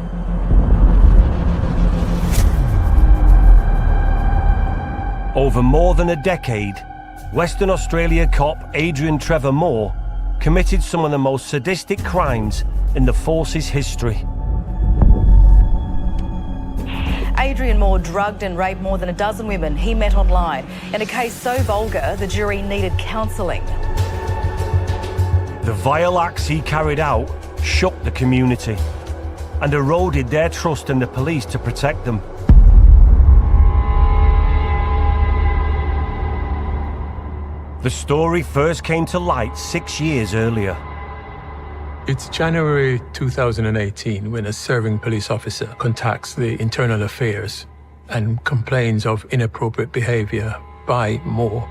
Over more than a decade, Western Australia cop Adrian Trevor Moore committed some of the most sadistic crimes in the force's history. Adrian Moore drugged and raped more than a dozen women he met online. In a case so vulgar, the jury needed counselling. The vile acts he carried out shook the community and eroded their trust in the police to protect them. The story first came to light 6 years earlier. It's January 2018 when a serving police officer contacts the Internal Affairs and complains of inappropriate behaviour by Moore.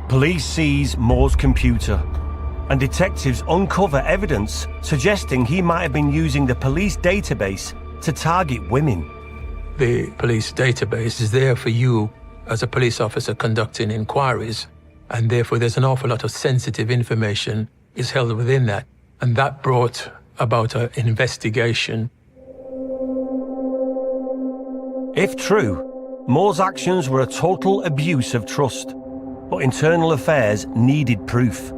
Police seize Moore's computer, and detectives uncover evidence suggesting he might have been using the police database to target women. The police database is there for you as a police officer conducting inquiries, and therefore there's an awful lot of sensitive information is held within that. And that brought about an investigation. If true, Moore's actions were a total abuse of trust, but Internal Affairs needed proof.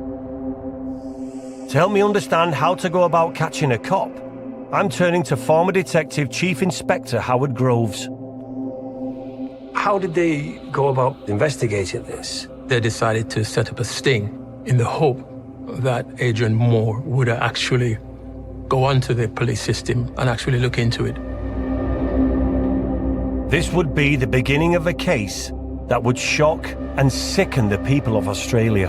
To help me understand how to go about catching a cop, I'm turning to former Detective Chief Inspector Howard Groves. How did they go about investigating this? They decided to set up a sting in the hope that Adrian Moore would actually go onto the police system and actually look into it. This would be the beginning of a case that would shock and sicken the people of Australia.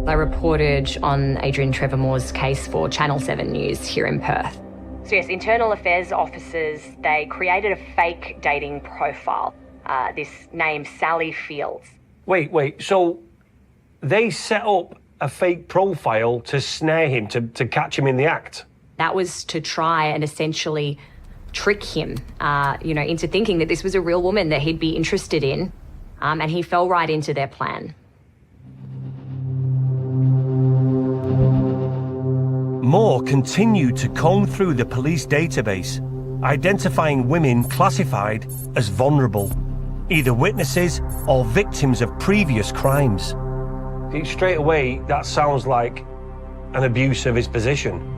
I reported on Adrian Trevor Moore's case for Channel 7 News here in Perth. So yes, Internal Affairs officers, they created a fake dating profile, this name Sally Fields. Wait, so they set up a fake profile to snare him, to catch him in the act? That was to try and essentially trick him, into thinking that this was a real woman that he'd be interested in, and he fell right into their plan. Moore continued to comb through the police database, identifying women classified as vulnerable, either witnesses or victims of previous crimes. Straight away, that sounds like an abuse of his position.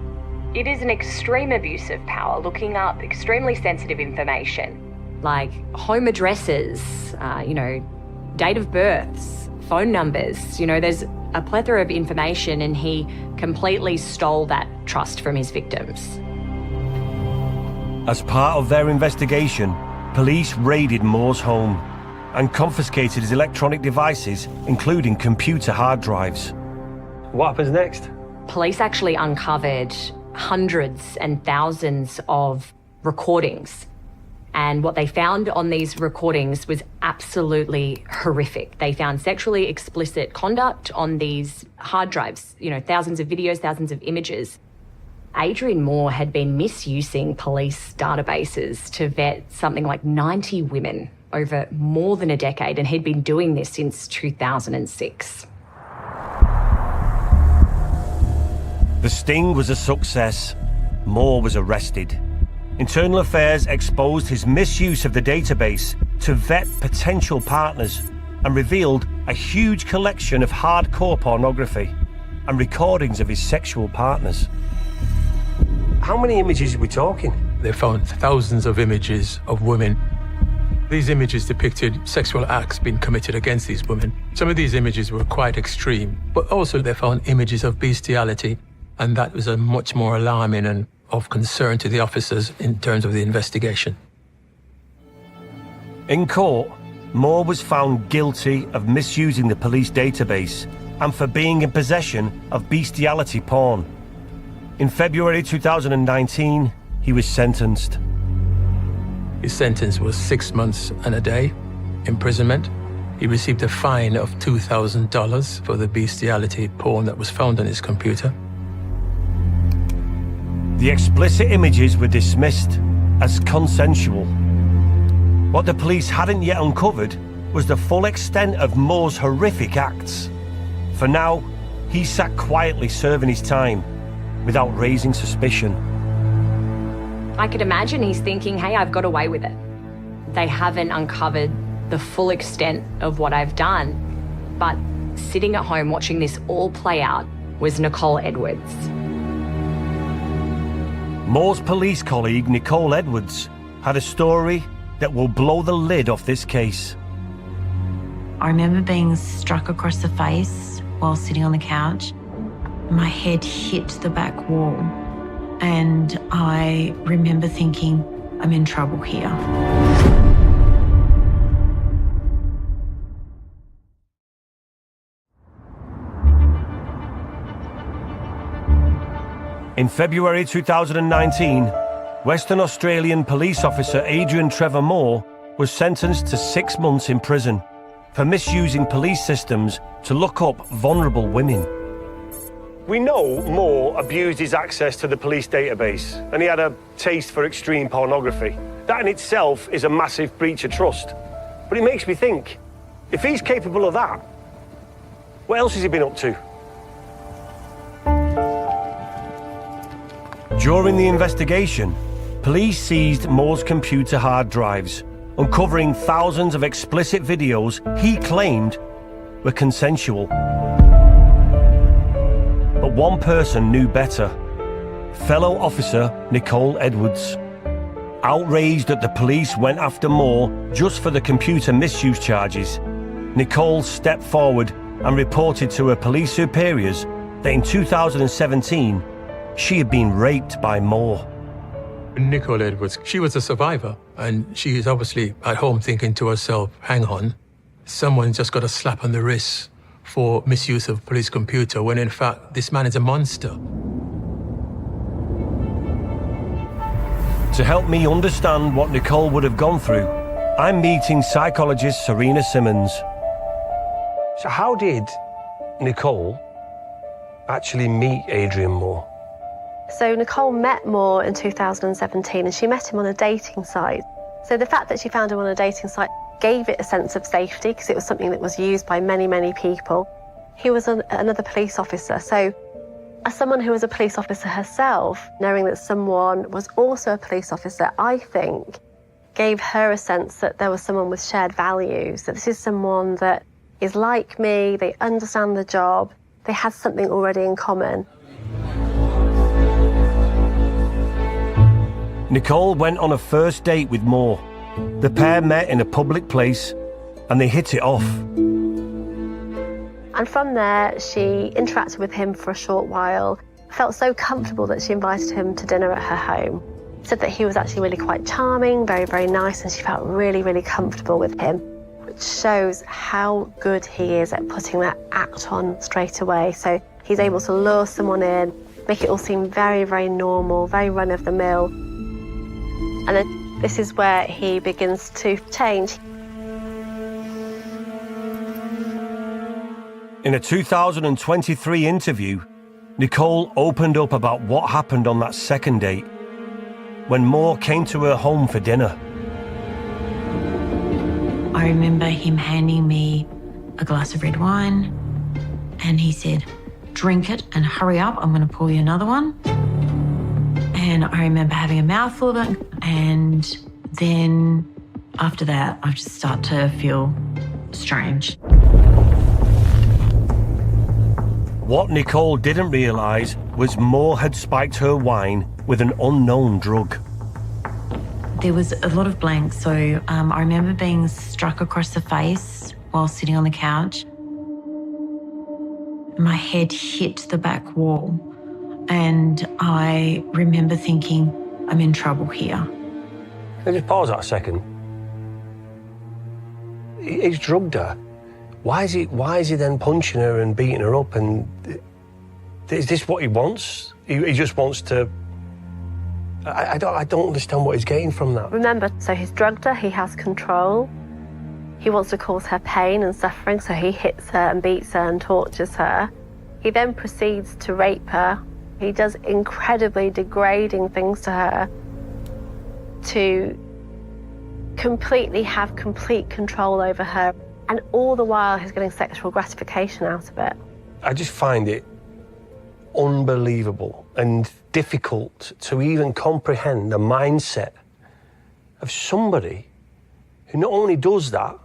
It is an extreme abuse of power, looking up extremely sensitive information, like home addresses, date of births, phone numbers. There's a plethora of information, and he completely stole that trust from his victims. As part of their investigation, police raided Moore's home and confiscated his electronic devices, including computer hard drives. What happens next? Police actually uncovered hundreds and thousands of recordings. And what they found on these recordings was absolutely horrific. They found sexually explicit conduct on these hard drives, thousands of videos, thousands of images. Adrian Moore had been misusing police databases to vet something like 90 women over more than a decade, and he'd been doing this since 2006. The sting was a success. Moore was arrested. Internal Affairs exposed his misuse of the database to vet potential partners and revealed a huge collection of hardcore pornography and recordings of his sexual partners. How many images are we talking? They found thousands of images of women. These images depicted sexual acts being committed against these women. Some of these images were quite extreme, but also they found images of bestiality, and that was a much more alarming and of concern to the officers in terms of the investigation. In court, Moore was found guilty of misusing the police database and for being in possession of bestiality porn. In February 2019, he was sentenced. His sentence was 6 months and a day imprisonment. He received a fine of $2,000 for the bestiality porn that was found on his computer. The explicit images were dismissed as consensual. What the police hadn't yet uncovered was the full extent of Moore's horrific acts. For now, he sat quietly serving his time without raising suspicion. I could imagine he's thinking, hey, I've got away with it. They haven't uncovered the full extent of what I've done. But sitting at home watching this all play out was Nicole Edwards. Moore's police colleague, Nicole Edwards, had a story that will blow the lid off this case. I remember being struck across the face while sitting on the couch. My head hit the back wall, and I remember thinking, I'm in trouble here. In February 2019, Western Australian police officer Adrian Trevor Moore was sentenced to 6 months in prison for misusing police systems to look up vulnerable women. We know Moore abused his access to the police database, and he had a taste for extreme pornography. That in itself is a massive breach of trust. But it makes me think, If he's capable of that, what else has he been up to? During the investigation, police seized Moore's computer hard drives, uncovering thousands of explicit videos he claimed were consensual. But one person knew better. Fellow officer Nicole Edwards. Outraged that the police went after Moore just for the computer misuse charges, Nicole stepped forward and reported to her police superiors that in 2017, she had been raped by Moore. Nicole Edwards, she was a survivor, and she is obviously at home thinking to herself, hang on, someone just got a slap on the wrist for misuse of police computer, when in fact, this man is a monster. To help me understand what Nicole would have gone through, I'm meeting psychologist Serena Simmons. So how did Nicole actually meet Adrian Moore? So Nicole met Moore in 2017 and she met him on a dating site. So the fact that she found him on a dating site gave it a sense of safety because it was something that was used by many, many people. He was another police officer. So as someone who was a police officer herself, knowing that someone was also a police officer, I think gave her a sense that there was someone with shared values, that this is someone that is like me, they understand the job, they had something already in common. Nicole went on a first date with Moore. The pair met in a public place and they hit it off. And from there, she interacted with him for a short while, felt so comfortable that she invited him to dinner at her home. Said that he was actually really quite charming, very, very nice, and she felt really, really comfortable with him, which shows how good he is at putting that act on straight away. So he's able to lure someone in, make it all seem very, very normal, very run-of-the-mill. And then this is where he begins to change. In a 2023 interview, Nicole opened up about what happened on that second date when Moore came to her home for dinner. I remember him handing me a glass of red wine and he said, drink it and hurry up, I'm going to pour you another one. And I remember having a mouthful of it, and then after that, I just start to feel strange. What Nicole didn't realise was Moore had spiked her wine with an unknown drug. There was a lot of blanks, so I remember being struck across the face while sitting on the couch. My head hit the back wall, and I remember thinking, I'm in trouble here. Can I just pause that a second? He's drugged her. Why is he then punching her and beating her up? And is this what he wants? He just wants to. I don't understand what he's getting from that. Remember, so he's drugged her, he has control. He wants to cause her pain and suffering, so he hits her and beats her and tortures her. He then proceeds to rape her. He does incredibly degrading things to her to completely have complete control over her. And all the while, he's getting sexual gratification out of it. I just find it unbelievable and difficult to even comprehend the mindset of somebody who not only does that,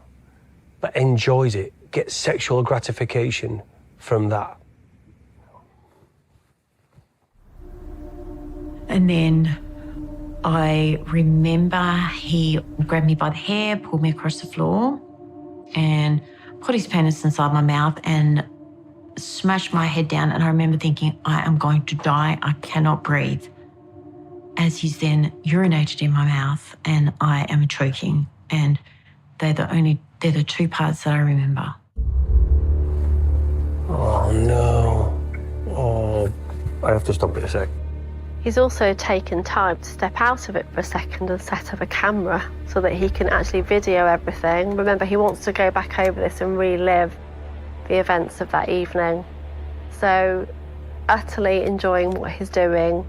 but enjoys it, gets sexual gratification from that. And then I remember he grabbed me by the hair, pulled me across the floor, and put his penis inside my mouth and smashed my head down. And I remember thinking, I am going to die. I cannot breathe. As he's then urinated in my mouth and I am choking. And they're the two parts that I remember. Oh, no. Oh, I have to stop it a sec. He's also taken time to step out of it for a second and set up a camera so that he can actually video everything. Remember, he wants to go back over this and relive the events of that evening. So, utterly enjoying what he's doing.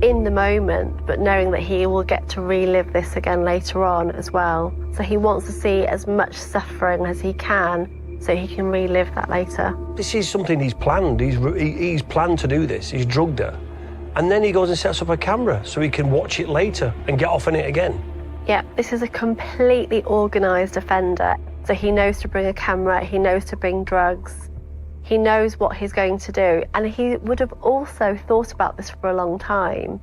in the moment, but knowing that he will get to relive this again later on as well. So he wants to see as much suffering as he can so he can relive that later. This is something he's planned. He's planned to do this. He's drugged her. And then he goes and sets up a camera so he can watch it later and get off on it again. Yeah, this is a completely organised offender. So he knows to bring a camera, he knows to bring drugs, he knows what he's going to do. And he would have also thought about this for a long time.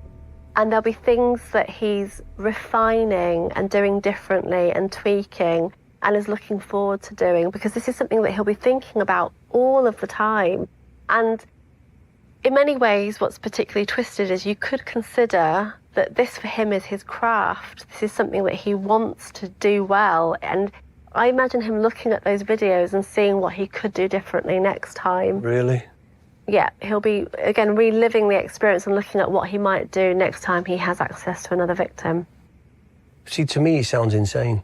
And there'll be things that he's refining and doing differently and tweaking and is looking forward to doing, because this is something that he'll be thinking about all of the time. And in many ways, what's particularly twisted is you could consider that this for him is his craft. This is something that he wants to do well. And I imagine him looking at those videos and seeing what he could do differently next time. Really? Yeah, he'll be, again, reliving the experience and looking at what he might do next time he has access to another victim. See, to me, he sounds insane.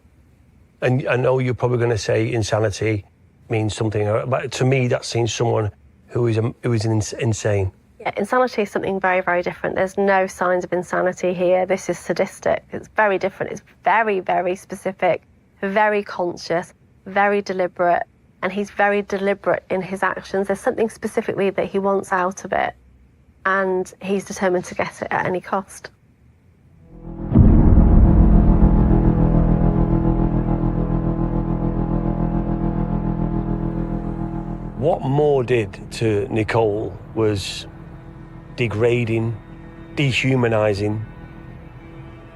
And I know you're probably going to say insanity means something, but to me, that seems someone who is insane. Yeah, insanity is something very, very different. There's no signs of insanity here. This is sadistic. It's very different. It's very, very specific, very conscious, very deliberate, and he's very deliberate in his actions. There's something specifically that he wants out of it, and he's determined to get it at any cost. What Moore did to Nicole was degrading, dehumanising.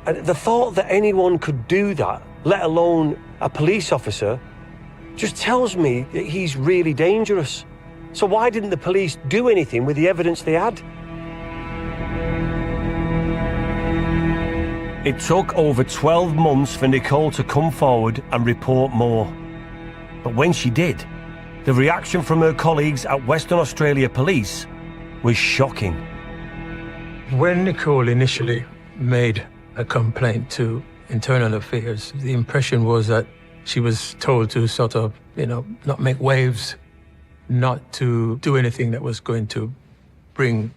And the thought that anyone could do that, let alone a police officer, just tells me that he's really dangerous. So why didn't the police do anything with the evidence they had? It took over 12 months for Nicole to come forward and report Moore. But when she did, the reaction from her colleagues at Western Australia Police was shocking. When Nicole initially made a complaint to Internal Affairs, the impression was that she was told to sort of, not make waves, not to do anything that was going to bring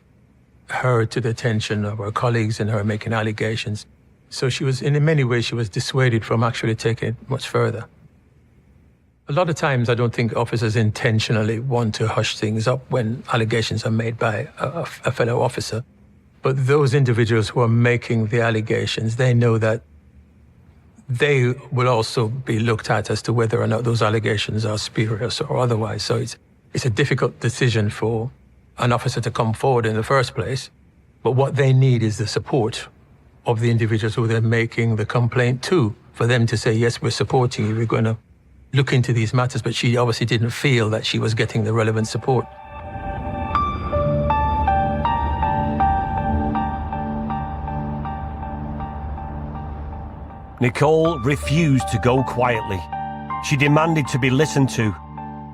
her to the attention of her colleagues and her making allegations. So she was, in many ways, she was dissuaded from actually taking it much further. A lot of times, I don't think officers intentionally want to hush things up when allegations are made by a fellow officer. But those individuals who are making the allegations, they know that they will also be looked at as to whether or not those allegations are spurious or otherwise. So it's a difficult decision for an officer to come forward in the first place. But what they need is the support of the individuals who they're making the complaint to, for them to say, yes, we're supporting you, we're going to look into these matters. But she obviously didn't feel that she was getting the relevant support. Nicole refused to go quietly. She demanded to be listened to.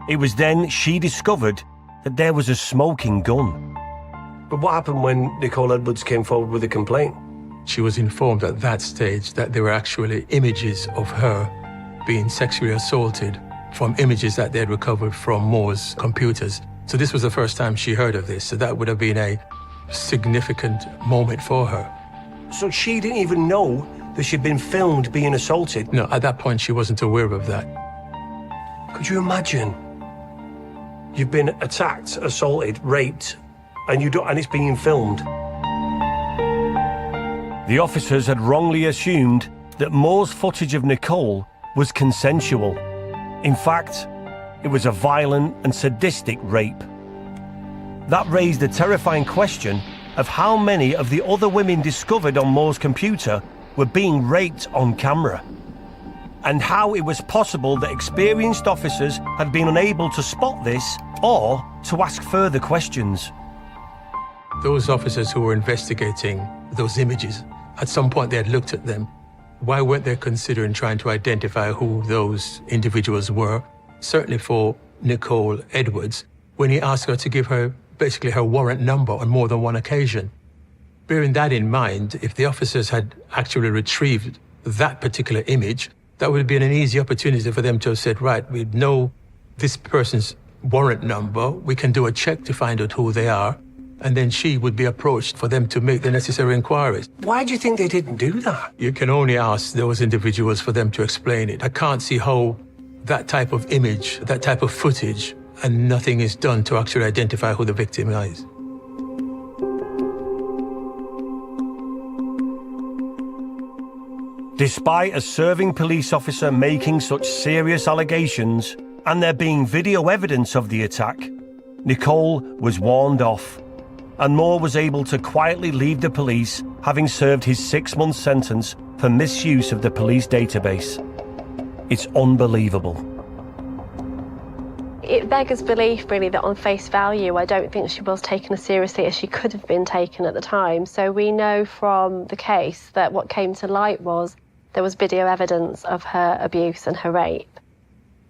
It was then she discovered that there was a smoking gun. But what happened when Nicole Edwards came forward with a complaint? She was informed at that stage that there were actually images of her being sexually assaulted from images that they had recovered from Moore's computers. So this was the first time she heard of this. So that would have been a significant moment for her. So she didn't even know that she'd been filmed being assaulted? No, at that point she wasn't aware of that. Could you imagine? You've been attacked, assaulted, raped, and it's being filmed. The officers had wrongly assumed that Moore's footage of Nicole was consensual. In fact, it was a violent and sadistic rape. That raised the terrifying question of how many of the other women discovered on Moore's computer were being raped on camera, and how it was possible that experienced officers had been unable to spot this or to ask further questions. Those officers who were investigating those images, at some point they had looked at them. Why weren't they considering trying to identify who those individuals were? Certainly for Nicole Edwards, when he asked her to give her basically her warrant number on more than one occasion. Bearing that in mind, if the officers had actually retrieved that particular image, that would have been an easy opportunity for them to have said, right, we know this person's warrant number, we can do a check to find out who they are, and then she would be approached for them to make the necessary inquiries. Why do you think they didn't do that? You can only ask those individuals for them to explain it. I can't see how that type of image, that type of footage, and nothing is done to actually identify who the victim is. Despite a serving police officer making such serious allegations and there being video evidence of the attack, Nicole was warned off, and Moore was able to quietly leave the police, having served his 6-month sentence for misuse of the police database. It's unbelievable. It beggars belief, really, that on face value, I don't think she was taken as seriously as she could have been taken at the time. So we know from the case that what came to light was there was video evidence of her abuse and her rape.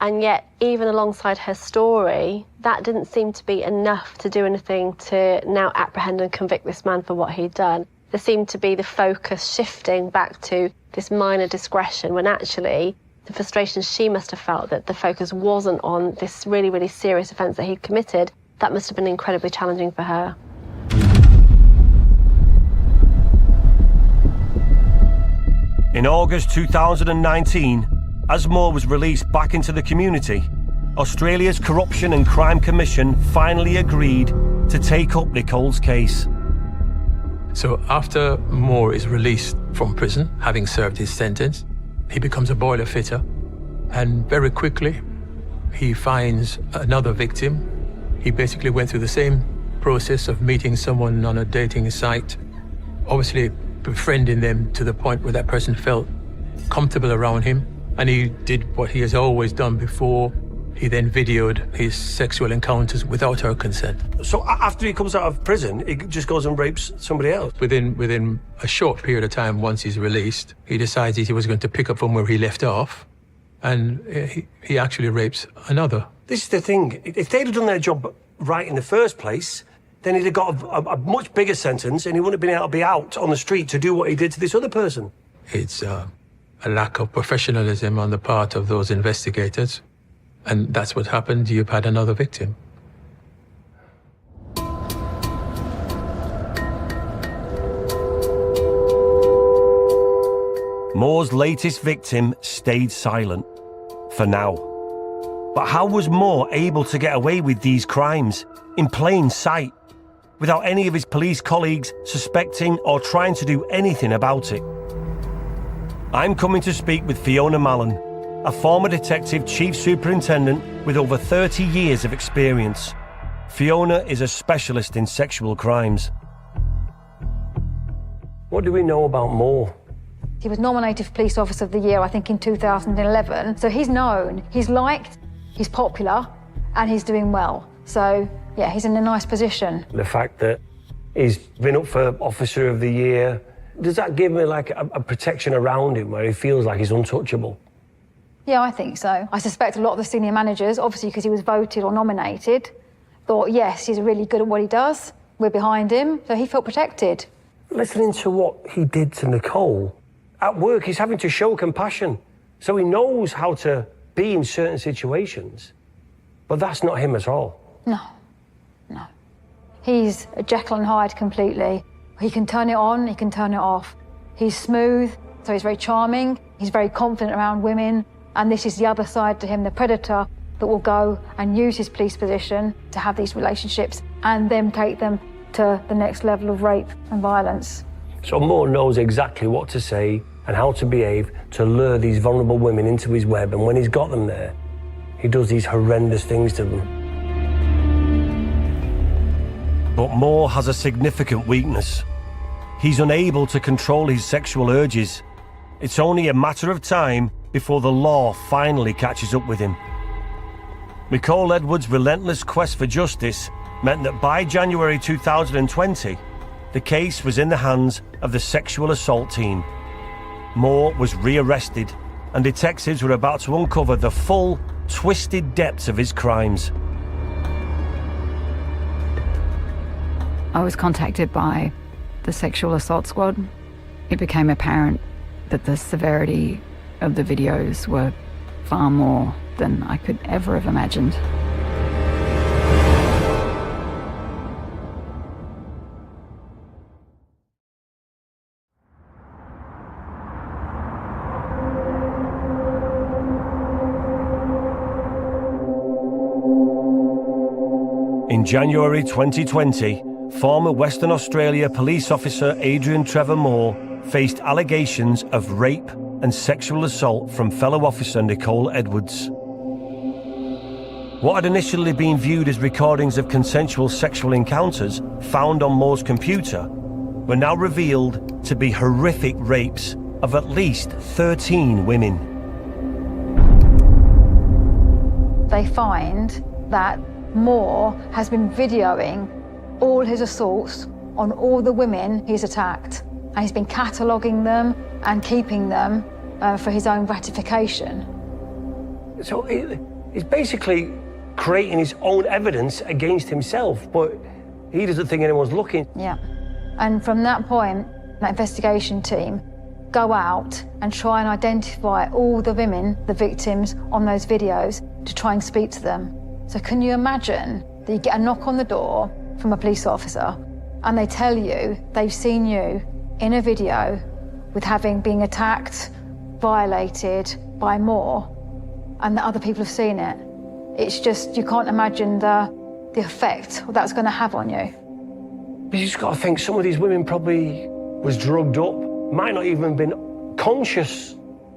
And yet, even alongside her story, that didn't seem to be enough to do anything to now apprehend and convict this man for what he'd done. There seemed to be the focus shifting back to this minor discretion, when actually the frustration she must have felt that the focus wasn't on this really, really serious offence that he'd committed, that must have been incredibly challenging for her. In August 2019, as Moore was released back into the community, Australia's Corruption and Crime Commission finally agreed to take up Nicole's case. So after Moore is released from prison, having served his sentence, he becomes a boiler fitter, and very quickly he finds another victim. He basically went through the same process of meeting someone on a dating site, obviously befriending them to the point where that person felt comfortable around him, and he did what he has always done before. He then videoed his sexual encounters without her consent. So after he comes out of prison, he just goes and rapes somebody else? Within a short period of time, once he's released, he decided he was going to pick up from where he left off, and he actually rapes another. This is the thing. If they'd have done their job right in the first place, then he'd have got a much bigger sentence, and he wouldn't have been able to be out on the street to do what he did to this other person. It's a lack of professionalism on the part of those investigators. And that's what happened. You've had another victim. Moore's latest victim stayed silent, for now. But how was Moore able to get away with these crimes in plain sight, without any of his police colleagues suspecting or trying to do anything about it? I'm coming to speak with Fiona Mallon, a former detective chief superintendent with over 30 years of experience. Fiona is a specialist in sexual crimes. What do we know about Moore? He was nominated for Police Officer of the Year, I think, in 2011. So he's known, he's liked, he's popular, and he's doing well. So, yeah, he's in a nice position. The fact that he's been up for Officer of the Year, does that give him like a protection around him where he feels like he's untouchable? Yeah, I think so. I suspect a lot of the senior managers, obviously because he was voted or nominated, thought, yes, he's really good at what he does. We're behind him, so he felt protected. Listening to what he did to Nicole, at work he's having to show compassion. So he knows how to be in certain situations. But that's not him at all. No. He's a Jekyll and Hyde completely. He can turn it on, he can turn it off. He's smooth, so he's very charming. He's very confident around women. And this is the other side to him, the predator, that will go and use his police position to have these relationships and then take them to the next level of rape and violence. So Moore knows exactly what to say and how to behave to lure these vulnerable women into his web, and when he's got them there, he does these horrendous things to them. But Moore has a significant weakness. He's unable to control his sexual urges. It's only a matter of time before the law finally catches up with him. Nicole Edwards' relentless quest for justice meant that by January 2020, the case was in the hands of the sexual assault team. Moore was rearrested, and detectives were about to uncover the full, twisted depths of his crimes. I was contacted by the sexual assault squad. It became apparent that the severity of the videos were far more than I could ever have imagined. January 2020, former Western Australia police officer Adrian Trevor Moore faced allegations of rape and sexual assault from fellow officer Nicole Edwards. What had initially been viewed as recordings of consensual sexual encounters found on Moore's computer were now revealed to be horrific rapes of at least 13 women. They find that Moore has been videoing all his assaults on all the women he's attacked, and he's been cataloguing them and keeping them for his own gratification. So he's basically creating his own evidence against himself, but he doesn't think anyone's looking. Yeah. And from that point, that investigation team go out and try and identify all the women, the victims on those videos, to try and speak to them. So can you imagine that you get a knock on the door from a police officer and they tell you they've seen you in a video with being attacked, violated by Moore, and that other people have seen it? It's just, you can't imagine the effect that's going to have on you. But you just got to think some of these women probably was drugged up, might not even been conscious.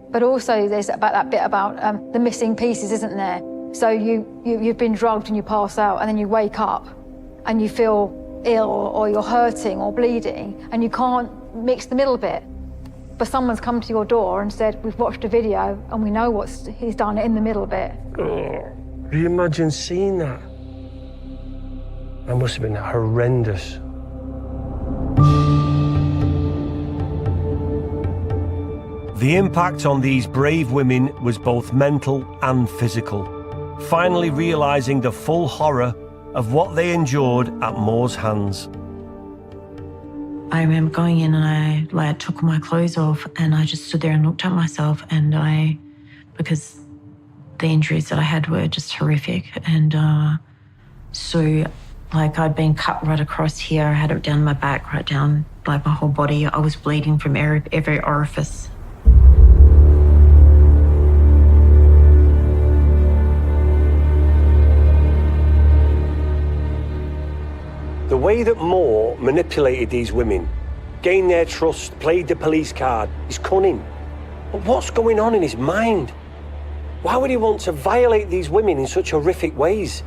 But also there's about that bit about the missing pieces, isn't there? So you've been drugged and you pass out, and then you wake up and you feel ill or you're hurting or bleeding, and you can't mix the middle bit. But someone's come to your door and said, we've watched a video and we know what he's done in the middle bit. Oh, can you imagine seeing that? That must have been horrendous. The impact on these brave women was both mental and physical, finally realising the full horror of what they endured at Moore's hands. I remember going in and I took my clothes off and I just stood there and looked at myself, and because the injuries that I had were just horrific, and so I'd been cut right across here, I had it down my back, right down my whole body. I was bleeding from every orifice. The way that Moore manipulated these women, gained their trust, played the police card, is cunning. But what's going on in his mind? Why would he want to violate these women in such horrific ways?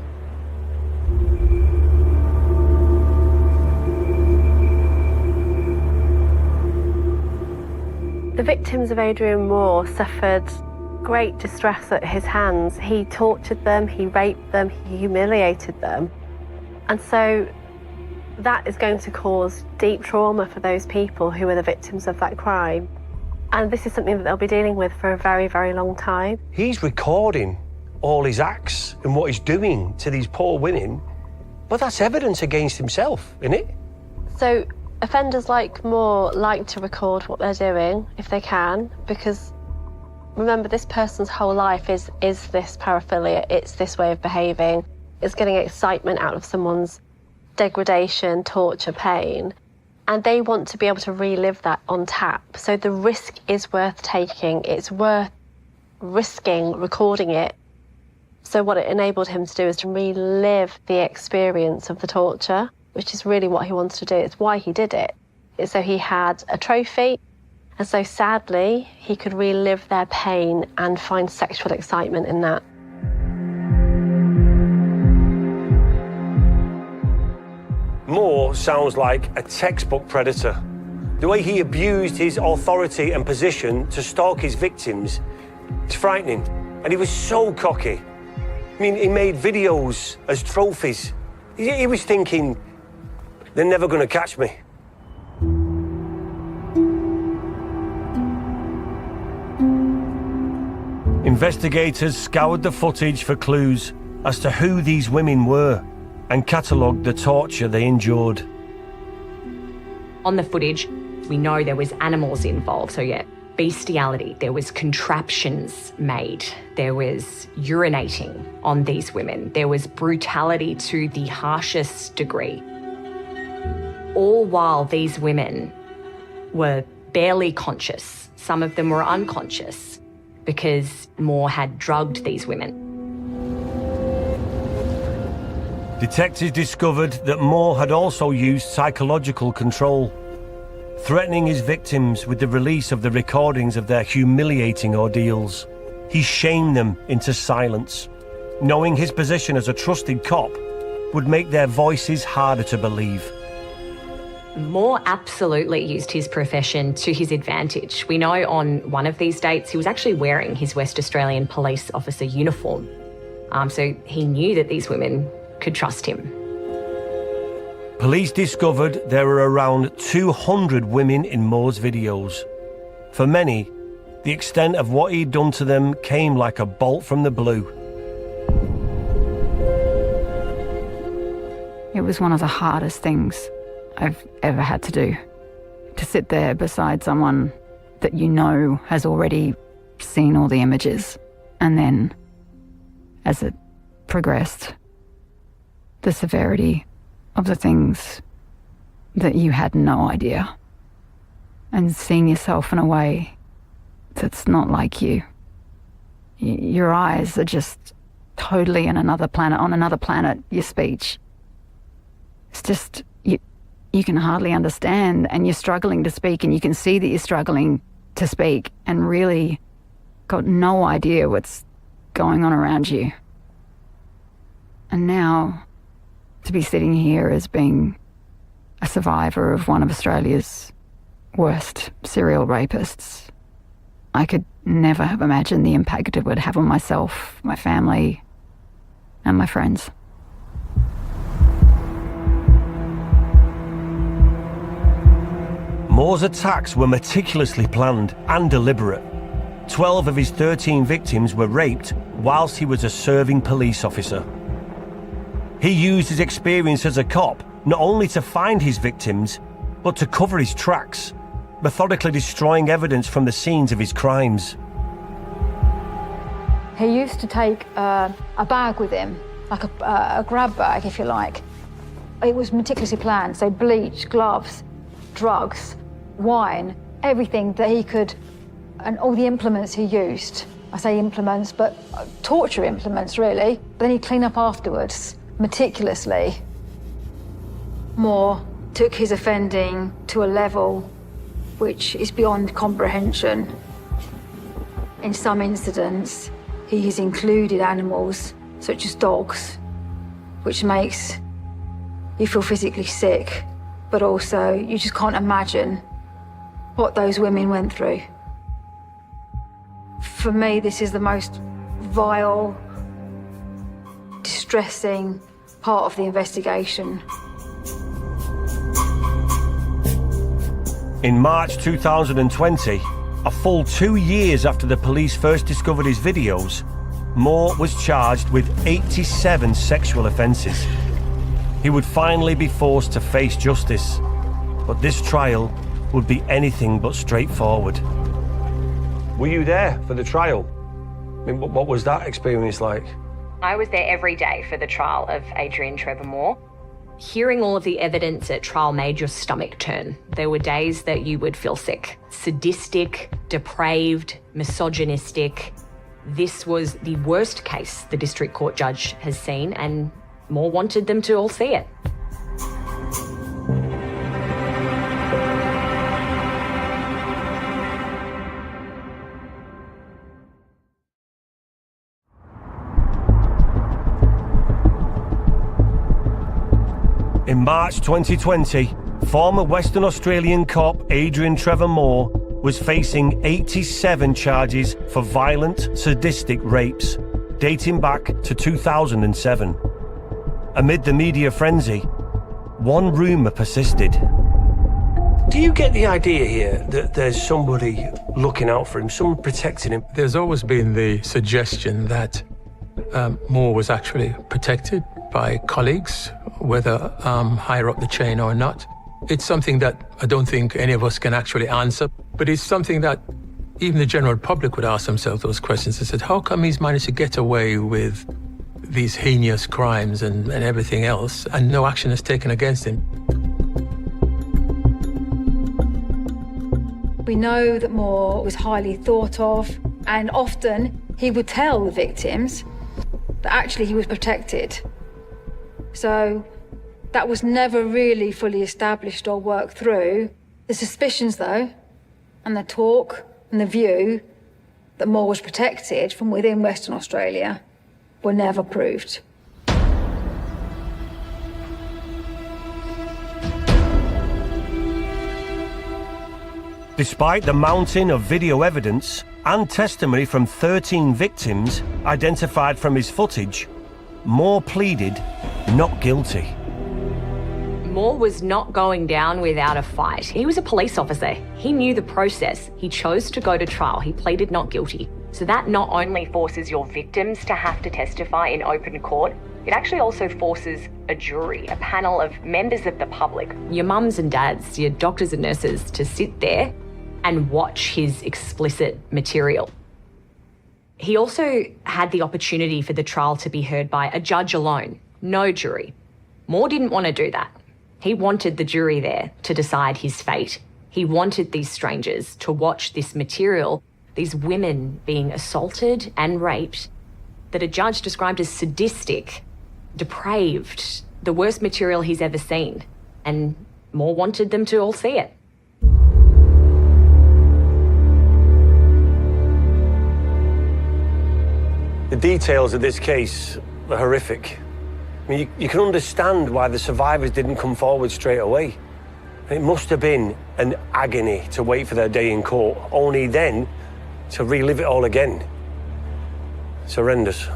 The victims of Adrian Moore suffered great distress at his hands. He tortured them, he raped them, he humiliated them. And so that is going to cause deep trauma for those people who are the victims of that crime. And this is something that they'll be dealing with for a very, very long time. He's recording all his acts and what he's doing to these poor women, but that's evidence against himself, isn't it? So offenders like Moore like to record what they're doing if they can, because remember, this person's whole life is this paraphilia, it's this way of behaving, it's getting excitement out of someone's degradation, torture, pain, and they want to be able to relive that on tap. So the risk is worth taking. It's worth risking recording it. So what it enabled him to do is to relive the experience of the torture, which is really what he wanted to do. It's why he did it. So he had a trophy, and so sadly he could relive their pain and find sexual excitement in that. Moore sounds like a textbook predator. The way he abused his authority and position to stalk his victims, it's frightening. And he was so cocky. I mean, he made videos as trophies. He was thinking, they're never going to catch me. Investigators scoured the footage for clues as to who these women were and catalogued the torture they endured. On the footage, we know there was animals involved, so yeah, bestiality, there was contraptions made, there was urinating on these women, there was brutality to the harshest degree. All while these women were barely conscious. Some of them were unconscious because Moore had drugged these women. Detectives discovered that Moore had also used psychological control, threatening his victims with the release of the recordings of their humiliating ordeals. He shamed them into silence, knowing his position as a trusted cop would make their voices harder to believe. Moore absolutely used his profession to his advantage. We know on one of these dates he was actually wearing his West Australian police officer uniform. So he knew that these women could trust him. Police discovered there were around 200 women in Moore's videos. For many, the extent of what he'd done to them came like a bolt from the blue. It was one of the hardest things I've ever had to do. To sit there beside someone that you know has already seen all the images, and then, as it progressed, the severity of the things that you had no idea, and seeing yourself in a way that's not like you. Your eyes are just totally in another planet, on another planet, your speech. It's just, you can hardly understand, and you're struggling to speak, and you can see that you're struggling to speak and really got no idea what's going on around you. And now, to be sitting here as being a survivor of one of Australia's worst serial rapists, I could never have imagined the impact it would have on myself, my family, and my friends. Moore's attacks were meticulously planned and deliberate. 12 of his 13 victims were raped whilst he was a serving police officer. He used his experience as a cop not only to find his victims, but to cover his tracks, methodically destroying evidence from the scenes of his crimes. He used to take a bag with him, like a grab bag, if you like. It was meticulously planned, so bleach, gloves, drugs, wine, everything that he could, and all the implements he used. I say implements, but torture implements, really. But then he'd clean up afterwards, meticulously. Moore took his offending to a level which is beyond comprehension. In some incidents, he has included animals, such as dogs, which makes you feel physically sick, but also you just can't imagine what those women went through. For me, this is the most vile, distressing part of the investigation. In March 2020, a full 2 years after the police first discovered his videos, Moore was charged with 87 sexual offences. He would finally be forced to face justice, but this trial would be anything but straightforward. Were you there for the trial? I mean, what was that experience like? I was there every day for the trial of Adrian Trevor Moore. Hearing all of the evidence at trial made your stomach turn. There were days that you would feel sick. Sadistic, depraved, misogynistic. This was the worst case the district court judge has seen, and Moore wanted them to all see it. In March 2020, former Western Australian cop Adrian Trevor Moore was facing 87 charges for violent, sadistic rapes, dating back to 2007. Amid the media frenzy, one rumour persisted. Do you get the idea here that there's somebody looking out for him, someone protecting him? There's always been the suggestion that Moore was actually protected by colleagues, whether higher up the chain or not. It's something that I don't think any of us can actually answer, but it's something that even the general public would ask themselves those questions. They said, how come he's managed to get away with these heinous crimes and everything else, and no action is taken against him? We know that Moore was highly thought of, and often he would tell the victims that actually he was protected. So that was never really fully established or worked through. The suspicions, though, and the talk and the view that Moore was protected from within Western Australia were never proved. Despite the mountain of video evidence and testimony from 13 victims identified from his footage, Moore pleaded not guilty. Moore was not going down without a fight. He was a police officer. He knew the process. He chose to go to trial. He pleaded not guilty. So that not only forces your victims to have to testify in open court, it actually also forces a jury, a panel of members of the public, your mums and dads, your doctors and nurses, to sit there and watch his explicit material. He also had the opportunity for the trial to be heard by a judge alone, no jury. Moore didn't want to do that. He wanted the jury there to decide his fate. He wanted these strangers to watch this material, these women being assaulted and raped, that a judge described as sadistic, depraved, the worst material he's ever seen. And Moore wanted them to all see it. The details of this case are horrific. I mean, you can understand why the survivors didn't come forward straight away. It must have been an agony to wait for their day in court, only then to relive it all again. It's horrendous.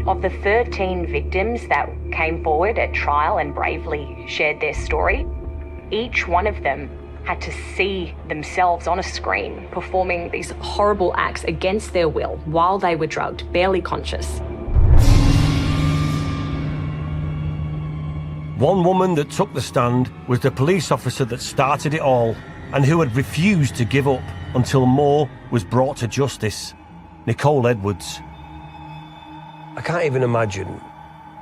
Of the 13 victims that came forward at trial and bravely shared their story, each one of them had to see themselves on a screen performing these horrible acts against their will while they were drugged, barely conscious. One woman that took the stand was the police officer that started it all and who had refused to give up until Moore was brought to justice, Nicole Edwards. I can't even imagine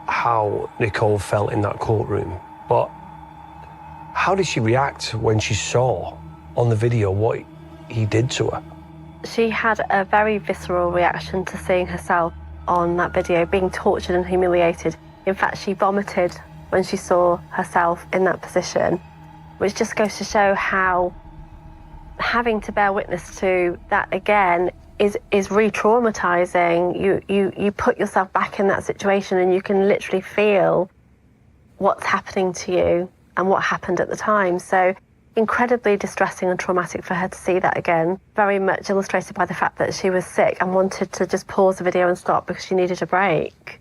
how Nicole felt in that courtroom, but how did she react when she saw on the video what he did to her? She had a very visceral reaction to seeing herself on that video, being tortured and humiliated. In fact, she vomited when she saw herself in that position, which just goes to show how having to bear witness to that again is re-traumatizing. You put yourself back in that situation and you can literally feel what's happening to you and what happened at the time. So incredibly distressing and traumatic for her to see that again. Very much illustrated by the fact that she was sick and wanted to just pause the video and stop because she needed a break.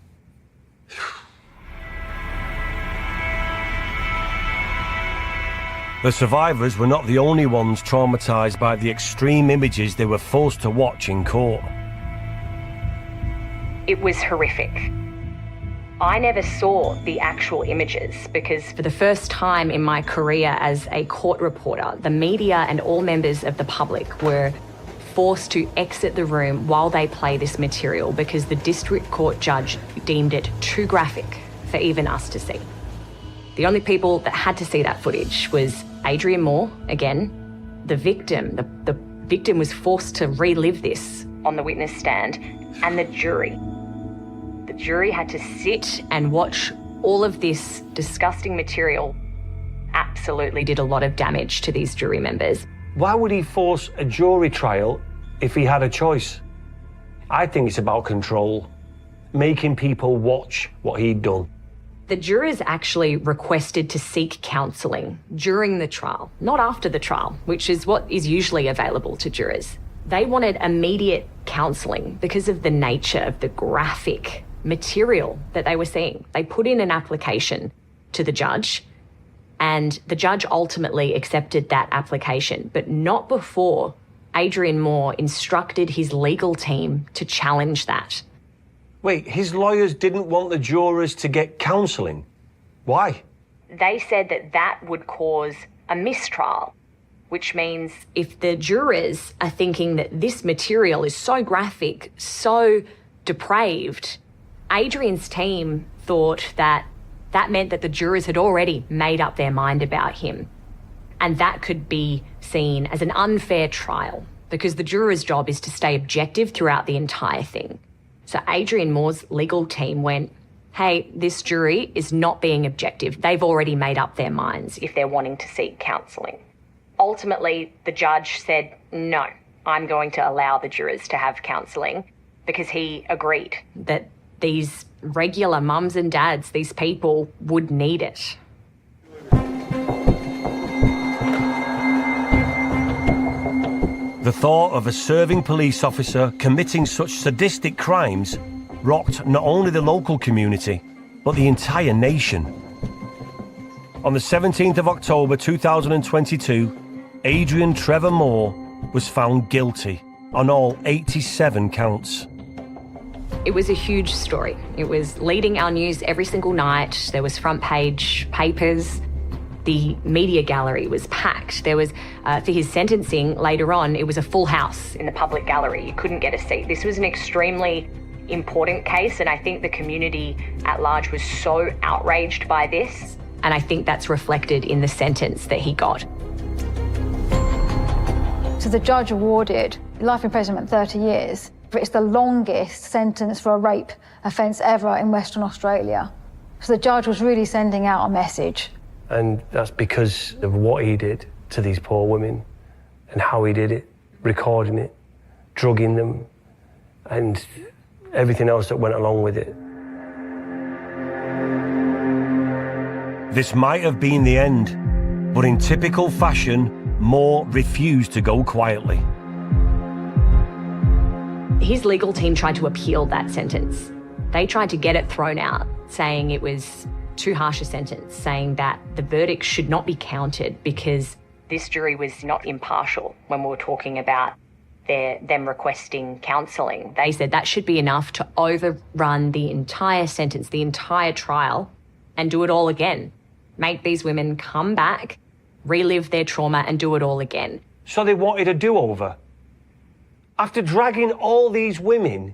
The survivors were not the only ones traumatised by the extreme images they were forced to watch in court. It was horrific. I never saw the actual images because for the first time in my career as a court reporter, the media and all members of the public were forced to exit the room while they play this material because the district court judge deemed it too graphic for even us to see. The only people that had to see that footage was Adrian Moore, again, the victim. The victim was forced to relive this on the witness stand, and the jury. The jury had to sit and watch all of this disgusting material. Absolutely did a lot of damage to these jury members. Why would he force a jury trial if he had a choice? I think it's about control, making people watch what he'd done. The jurors actually requested to seek counselling during the trial, not after the trial, which is what is usually available to jurors. They wanted immediate counselling because of the nature of the graphic material that they were seeing. They put in an application to the judge, and the judge ultimately accepted that application, but not before Adrian Moore instructed his legal team to challenge that. Wait, his lawyers didn't want the jurors to get counselling. Why? They said that that would cause a mistrial, which means if the jurors are thinking that this material is so graphic, so depraved, Adrian's team thought that that meant that the jurors had already made up their mind about him. And that could be seen as an unfair trial. because the juror's job is to stay objective throughout the entire thing. So Adrian Moore's legal team went, hey, this jury is not being objective. They've already made up their minds if they're wanting to seek counselling. Ultimately, the judge said, no, I'm going to allow the jurors to have counselling, because he agreed that these regular mums and dads, these people, would need it. The thought of a serving police officer committing such sadistic crimes rocked not only the local community, but the entire nation. On the 17th of October 2022, Adrian Trevor Moore was found guilty on all 87 counts. It was a huge story. It was leading our news every single night. There was front page papers. The media gallery was packed. There was, for his sentencing later on, it was a full house in the public gallery. You couldn't get a seat. This was an extremely important case, and I think the community at large was so outraged by this, and I think that's reflected in the sentence that he got. So the judge awarded life imprisonment 30 years. It's the longest sentence for a rape offence ever in Western Australia. So the judge was really sending out a message. And that's because of what he did to these poor women and how he did it, recording it, drugging them, and everything else that went along with it. This might have been the end, but in typical fashion, Moore refused to go quietly. His legal team tried to appeal that sentence. They tried to get it thrown out, saying it was too harsh a sentence, saying that the verdict should not be counted because this jury was not impartial when we were talking about them requesting counselling. They said that should be enough to overrun the entire sentence, the entire trial, and do it all again. Make these women come back, relive their trauma, and do it all again. So they wanted a do-over? After dragging all these women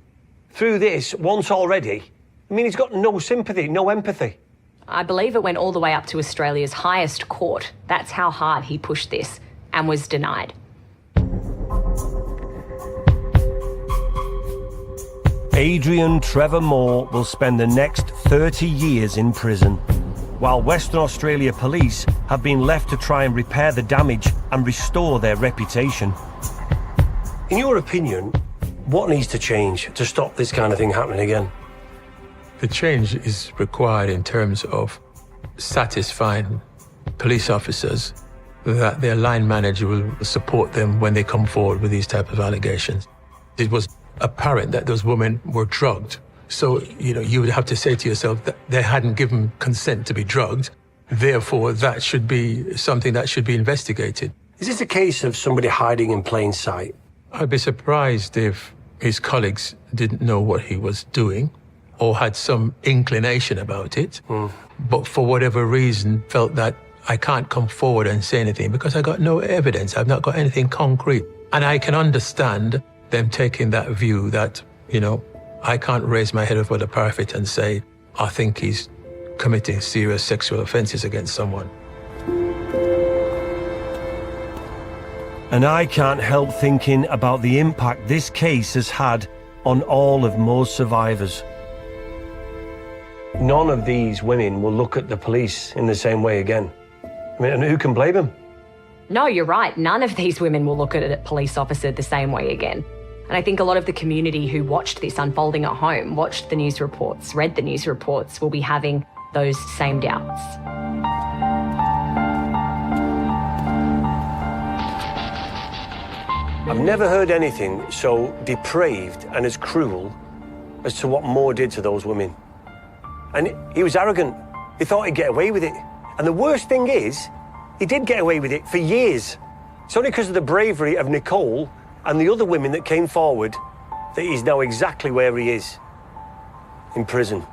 through this once already, I mean, he's got no sympathy, no empathy. I believe it went all the way up to Australia's highest court. That's how hard he pushed this and was denied. Adrian Trevor Moore will spend the next 30 years in prison, while Western Australia police have been left to try and repair the damage and restore their reputation. In your opinion, what needs to change to stop this kind of thing happening again? The change is required in terms of satisfying police officers that their line manager will support them when they come forward with these type of allegations. It was apparent that those women were drugged. So, you would have to say to yourself that they hadn't given consent to be drugged. Therefore, that should be something that should be investigated. Is this a case of somebody hiding in plain sight? I'd be surprised if his colleagues didn't know what he was doing or had some inclination about it, but for whatever reason felt that I can't come forward and say anything because I got no evidence. I've not got anything concrete. And I can understand them taking that view that, I can't raise my head over the parapet and say, I think he's committing serious sexual offences against someone. And I can't help thinking about the impact this case has had on all of Moore's survivors. None of these women will look at the police in the same way again. I mean, and who can blame them? No, you're right. None of these women will look at a police officer the same way again. And I think a lot of the community who watched this unfolding at home, watched the news reports, read the news reports, will be having those same doubts. I've never heard anything so depraved and as cruel as to what Moore did to those women. And he was arrogant. He thought he'd get away with it. And the worst thing is, he did get away with it for years. It's only because of the bravery of Nicole and the other women that came forward that he's now exactly where he is, in prison.